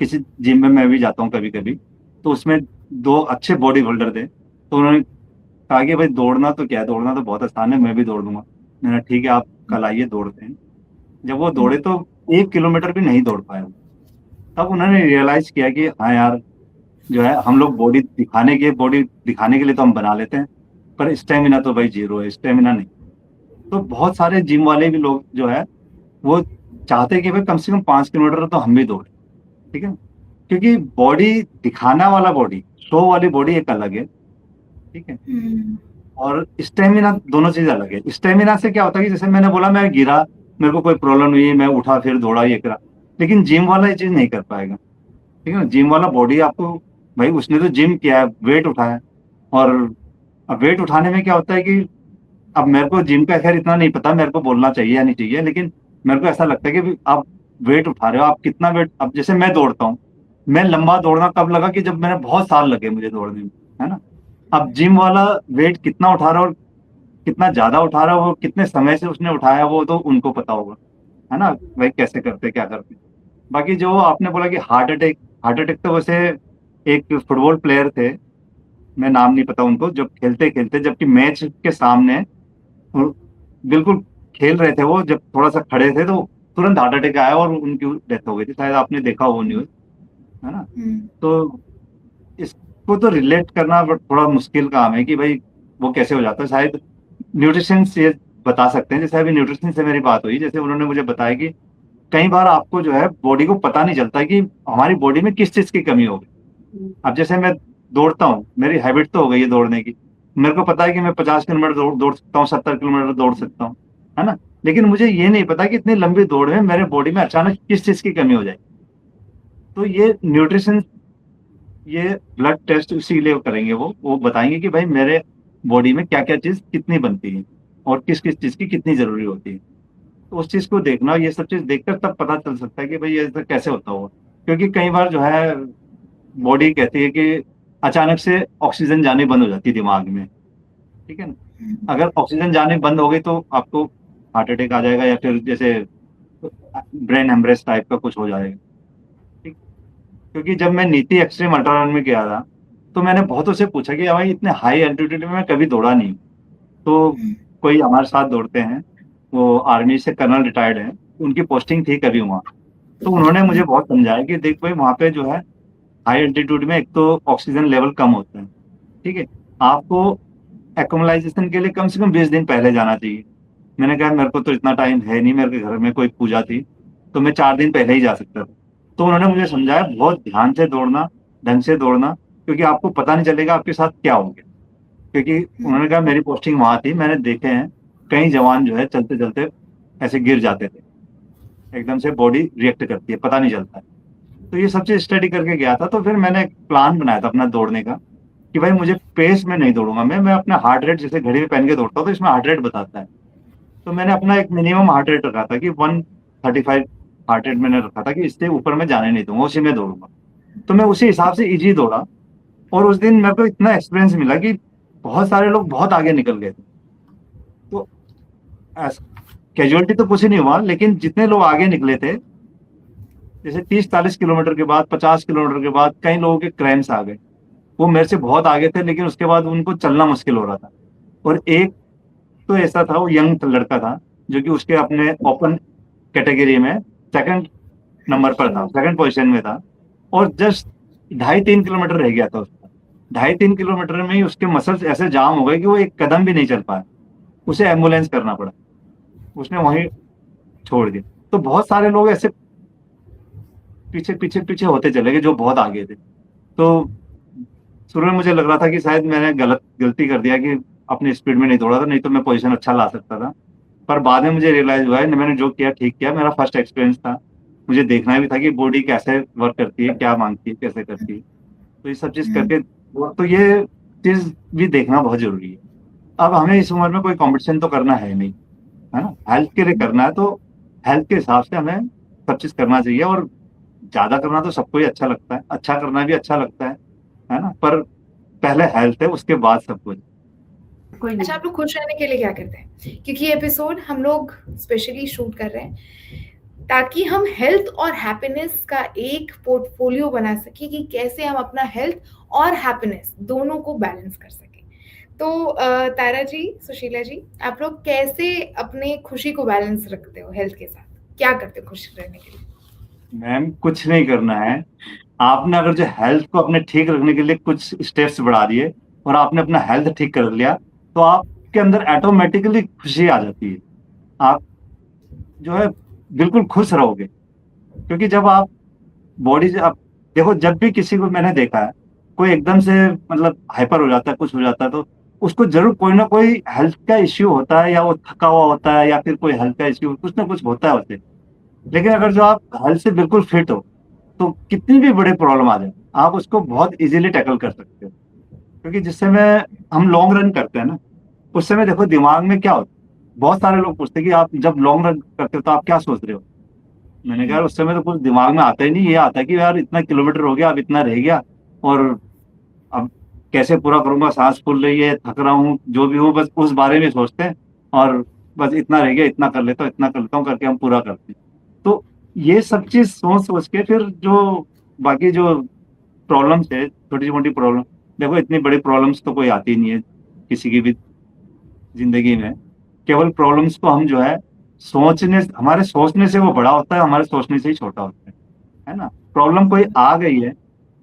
किसी जिम में मैं भी जाता हूँ कभी कभी, तो उसमें दो अच्छे बॉडी बिल्डर थे, तो उन्होंने कहा कि भाई दौड़ना तो क्या है, दौड़ना तो बहुत आसान है, मैं भी दौड़ दूंगा। मैंने ठीक है, आप कल आइए, दौड़ते हैं। जब वो दौड़े तो 1 किलोमीटर भी नहीं दौड़ पाए। तब उन्होंने रियलाइज किया कि हाँ यार, जो है हम लोग बॉडी दिखाने के लिए तो हम बना लेते हैं, पर स्टेमिना तो भाई जीरो है, स्टेमिना नहीं। तो बहुत सारे जिम वाले भी लोग जो है, वो चाहते हैं कि भाई कम से कम 5 किलोमीटर तो हम भी दौड़े, ठीक है, क्योंकि बॉडी दिखाना वाला बॉडी, शो वाली बॉडी एक अलग है, ठीक है, और स्टेमिना दोनों चीज अलग है। स्टेमिना से क्या होता है कि जैसे मैंने बोला, मैं गिरा, मेरे को कोई प्रॉब्लम हुई, मैं उठा, फिर दौड़ा, ये करा, लेकिन जिम वाला ये चीज नहीं कर पाएगा, ठीक है ना। जिम वाला बॉडी आपको, भाई उसने तो जिम किया है, वेट उठाया, और अब वेट उठाने में क्या होता है कि, अब मेरे को जिम का खैर इतना नहीं पता, मेरे को बोलना चाहिए या नहीं चाहिए, लेकिन मेरे को ऐसा लगता है कि आप वेट उठा रहे हो, आप कितना वेट, अब जैसे मैं दौड़ता हूँ, मैं लंबा दौड़ना कब लगा कि जब मैंने बहुत साल लगे मुझे दौड़ने में, है ना। अब जिम वाला वेट कितना उठा रहा है और कितना ज्यादा उठा रहा है, वो कितने समय से उसने उठाया, वो तो उनको पता होगा, है ना, भाई कैसे करते क्या करते। बाकी जो आपने बोला कि हार्ट अटैक तो वैसे एक फुटबॉल प्लेयर थे, मैं नाम नहीं पता उनको, जब खेलते खेलते, जबकि मैच के सामने वो बिल्कुल खेल रहे थे, वो जब थोड़ा सा खड़े थे तो तुरंत हार्ट अटैक आया और उनकी डेथ हो गई थी, शायद आपने देखा वो न्यूज, है ना। तो इसको तो रिलेट करना थोड़ा मुश्किल काम है कि भाई वो कैसे हो जाता है। शायद न्यूट्रिशन से बता सकते हैं, जैसे अभी न्यूट्रिशन से मेरी बात हुई, जैसे उन्होंने मुझे बताया कि कई बार आपको जो है बॉडी को पता नहीं चलता कि हमारी बॉडी में किस चीज की कमी हो गई। अब जैसे मैं दौड़ता हूँ, मेरी हैबिट तो हो गई है दौड़ने की, मेरे को पता है कि मैं 50 किलोमीटर दौड़ सकता हूँ, 70 किलोमीटर दौड़ सकता हूँ, है ना, लेकिन मुझे ये नहीं पता कि इतनी लंबी दौड़ में मेरे बॉडी में अचानक किस चीज की कमी हो जाए। तो ये न्यूट्रिशन, ये ब्लड टेस्ट इसीलिए करेंगे, वो बताएंगे कि भाई मेरे बॉडी में क्या क्या चीज कितनी बनती है और किस किस चीज की कितनी जरूरी होती है। तो उस चीज को देखना, ये सब चीज देखकर तब पता चल सकता है कि भाई ऐसा कैसे होता होगा। क्योंकि कई बार जो है बॉडी कहती है कि अचानक से ऑक्सीजन जानी बंद हो जाती है दिमाग में, ठीक है ना। अगर ऑक्सीजन जाने बंद हो गई तो आपको हार्ट अटैक आ जाएगा, या फिर जैसे ब्रेन हेमरेज टाइप का कुछ हो जाएगा, ठीक। क्योंकि जब मैं नीति एक्सट्रीम अल्ट्रा रन में गया था, तो मैंने बहुतों से पूछा कि भाई इतने हाई एल्टीट्यूड में मैं कभी दौड़ा नहीं। तो कोई हमारे साथ दौड़ते हैं, वो आर्मी से कर्नल रिटायर्ड है, उनकी पोस्टिंग थी कभी वहाँ, तो उन्होंने मुझे बहुत समझाया कि देख भाई वहाँ पे जो है हाई एल्टीट्यूड में एक तो ऑक्सीजन लेवल कम होता है, ठीक है, आपको एक्लिमेटाइजेशन के लिए कम से कम 20 दिन पहले जाना चाहिए। मैंने कहा मेरे को तो इतना टाइम है नहीं, मेरे घर में कोई पूजा थी तो मैं 4 दिन पहले ही जा सकता था। तो उन्होंने मुझे समझाया बहुत ध्यान से दौड़ना, ढंग से दौड़ना, क्योंकि आपको पता नहीं चलेगा आपके साथ क्या हो गया। क्योंकि उन्होंने कहा मेरी पोस्टिंग वहां थी, मैंने देखे हैं कई जवान जो है चलते चलते ऐसे गिर जाते थे, एकदम से बॉडी रिएक्ट करती है, पता नहीं चलता है। तो ये सब चीज स्टडी करके गया था। तो फिर मैंने एक प्लान बनाया था अपना दौड़ने का कि भाई मुझे पेस में नहीं दौड़ूंगा मैं अपना हार्ट रेट, जैसे घड़ी में पहन के दौड़ता हूँ तो इसमें हार्ट रेट बताता है। तो मैंने अपना एक मिनिमम हार्ट रेट रखा था कि 135 हार्ट रेट मैंने रखा था कि इससे ऊपर मैं जाने नहीं दूंगा, उसी में दौड़ूंगा। तो मैं उसी हिसाब से इजी दौड़ा और उस दिन मेरे को इतना एक्सपीरियंस मिला कि बहुत सारे लोग बहुत आगे निकल गए थे। तो कैजुअलिटी तो कुछ ही नहीं हुआ, लेकिन जितने लोग आगे निकले थे, जैसे 30-40 किलोमीटर के बाद, 50 किलोमीटर के बाद कई लोगों के क्रैम्स आ गए। वो मेरे से बहुत आगे थे लेकिन उसके बाद उनको चलना मुश्किल हो रहा था। और एक तो ऐसा था, वो यंग लड़का था जो कि उसके अपने ओपन कैटेगरी में सेकंड नंबर पर था, सेकंड पोजीशन में था, और जस्ट 2.5-3 किलोमीटर रह गया था उसका। 2.5-3 किलोमीटर में ही उसके मसल्स ऐसे जाम हो गए कि वो एक कदम भी नहीं चल पाया, उसे एम्बुलेंस करना पड़ा, उसने वहीं छोड़ दिया। तो बहुत सारे लोग ऐसे पीछे पीछे पीछे होते चले गए जो बहुत आगे थे। तो शुरू में मुझे लग रहा था कि शायद मैंने गलती कर दिया कि अपनी स्पीड में नहीं दौड़ा था, नहीं तो मैं पोजीशन अच्छा ला सकता था। पर बाद में मुझे रियलाइज हुआ है मैंने जो किया ठीक किया, मेरा फर्स्ट एक्सपीरियंस था, मुझे देखना भी था कि बॉडी कैसे वर्क करती है, क्या मांगती है, कैसे करती है। तो ये सब चीज करके, तो ये चीज भी देखना बहुत जरूरी है। अब हमें इस उम्र में कोई कॉम्पिटिशन तो करना है नहीं, है ना, हेल्थ के लिए करना है, तो हेल्थ के हिसाब से हमें सब चीज करना चाहिए। और ज्यादा करना तो सबको ही अच्छा लगता है, अच्छा करना भी अच्छा लगता है ना, पर पहले हेल्थ है, उसके बाद सब कुछ। अच्छा, आप लोग खुश रहने के लिए क्या करते हैं? क्योंकि ये एपिसोड हम लोग स्पेशली शूट कर रहे हैं ताकि हम हेल्थ और हैप्पीनेस का एक पोर्टफोलियो बना सके कि कैसे हम अपना हेल्थ और हैप्पीनेस दोनों को बैलेंस कर सकें। तो तारा जी, सुशीला जी, आप लोग कैसे अपने खुशी को बैलेंस रखते हो हेल्थ के साथ? क्या करते हो खुश रहने के लिए? मैम कुछ नहीं करना है, आपने अगर जो हेल्थ को अपने ठीक रखने के लिए कुछ स्टेप्स बढ़ा दिए और आपने अपना हेल्थ ठीक कर लिया, तो आपके अंदर ऑटोमेटिकली खुशी आ जाती है। आप जो है बिल्कुल खुश रहोगे, क्योंकि जब आप बॉडी से, आप देखो जब भी किसी को मैंने देखा है कोई एकदम से मतलब हाइपर हो जाता है, कुछ हो जाता है, तो उसको जरूर कोई ना कोई हेल्थ का इश्यू होता है, या वो थका हुआ होता है, या फिर कोई हेल्थ का इश्यू, कुछ ना कुछ होता है उसे। लेकिन अगर जो आप हेल्थ से बिल्कुल फिट हो, तो कितनी भी बड़ी प्रॉब्लम आ जाए आप उसको बहुत इजीली टैकल कर सकते हो। क्योंकि जिस समय हम लॉन्ग रन करते हैं ना, उस समय देखो दिमाग में क्या होता है, बहुत सारे लोग पूछते हैं कि आप जब लॉन्ग रन करते हो तो आप क्या सोच रहे हो। मैंने कहा उस समय तो कुछ दिमाग में आता ही नहीं, ये आता है कि यार इतना किलोमीटर हो गया, अब इतना रह गया, और अब कैसे पूरा करूंगा, सांस फूल रही है, थक रहा हूँ, जो भी हो, बस उस बारे में सोचते हैं, और बस इतना रह गया, इतना कर लेता हूँ, इतना कर लेता हूँ करके हम पूरा करते हैं। तो ये सब चीज सोच सोच के फिर जो बाकी जो प्रॉब्लम्स है, छोटी मोटी प्रॉब्लम, देखो इतनी बड़ी प्रॉब्लम्स तो कोई आती नहीं है किसी की भी जिंदगी में। केवल प्रॉब्लम्स को हम जो है हमारे सोचने से वो बड़ा होता है, हमारे सोचने से ही छोटा होता है ना। प्रॉब्लम कोई आ गई है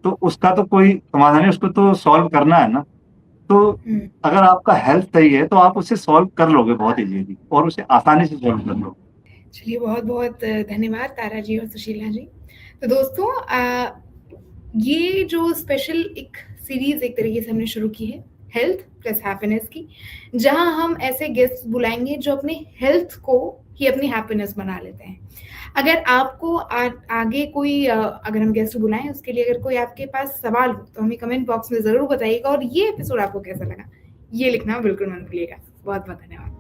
तो उसका तो कोई समाधान है, उसको तो सॉल्व करना है ना। तो अगर आपका हेल्थ सही है तो आप उसे सॉल्व कर लोगे बहुत इजीली, और उसे आसानी से सॉल्व कर लोगे। चलिए, बहुत बहुत धन्यवाद तारा जी और सुशीला जी। तो दोस्तों, ये जो स्पेशल एक सीरीज एक तरीके से हमने शुरू की है हेल्थ प्लस हैप्पीनेस की, जहां हम ऐसे गेस्ट बुलाएंगे जो अपने हेल्थ को ही अपनी हैप्पीनेस बना लेते हैं। अगर आपको आगे कोई अगर हम गेस्ट बुलाएं उसके लिए अगर कोई आपके पास सवाल हो तो हमें कमेंट बॉक्स में जरूर बताइएगा, और ये एपिसोड आपको कैसा लगा ये लिखना बिल्कुल मत भूलिएगा। बहुत बहुत धन्यवाद।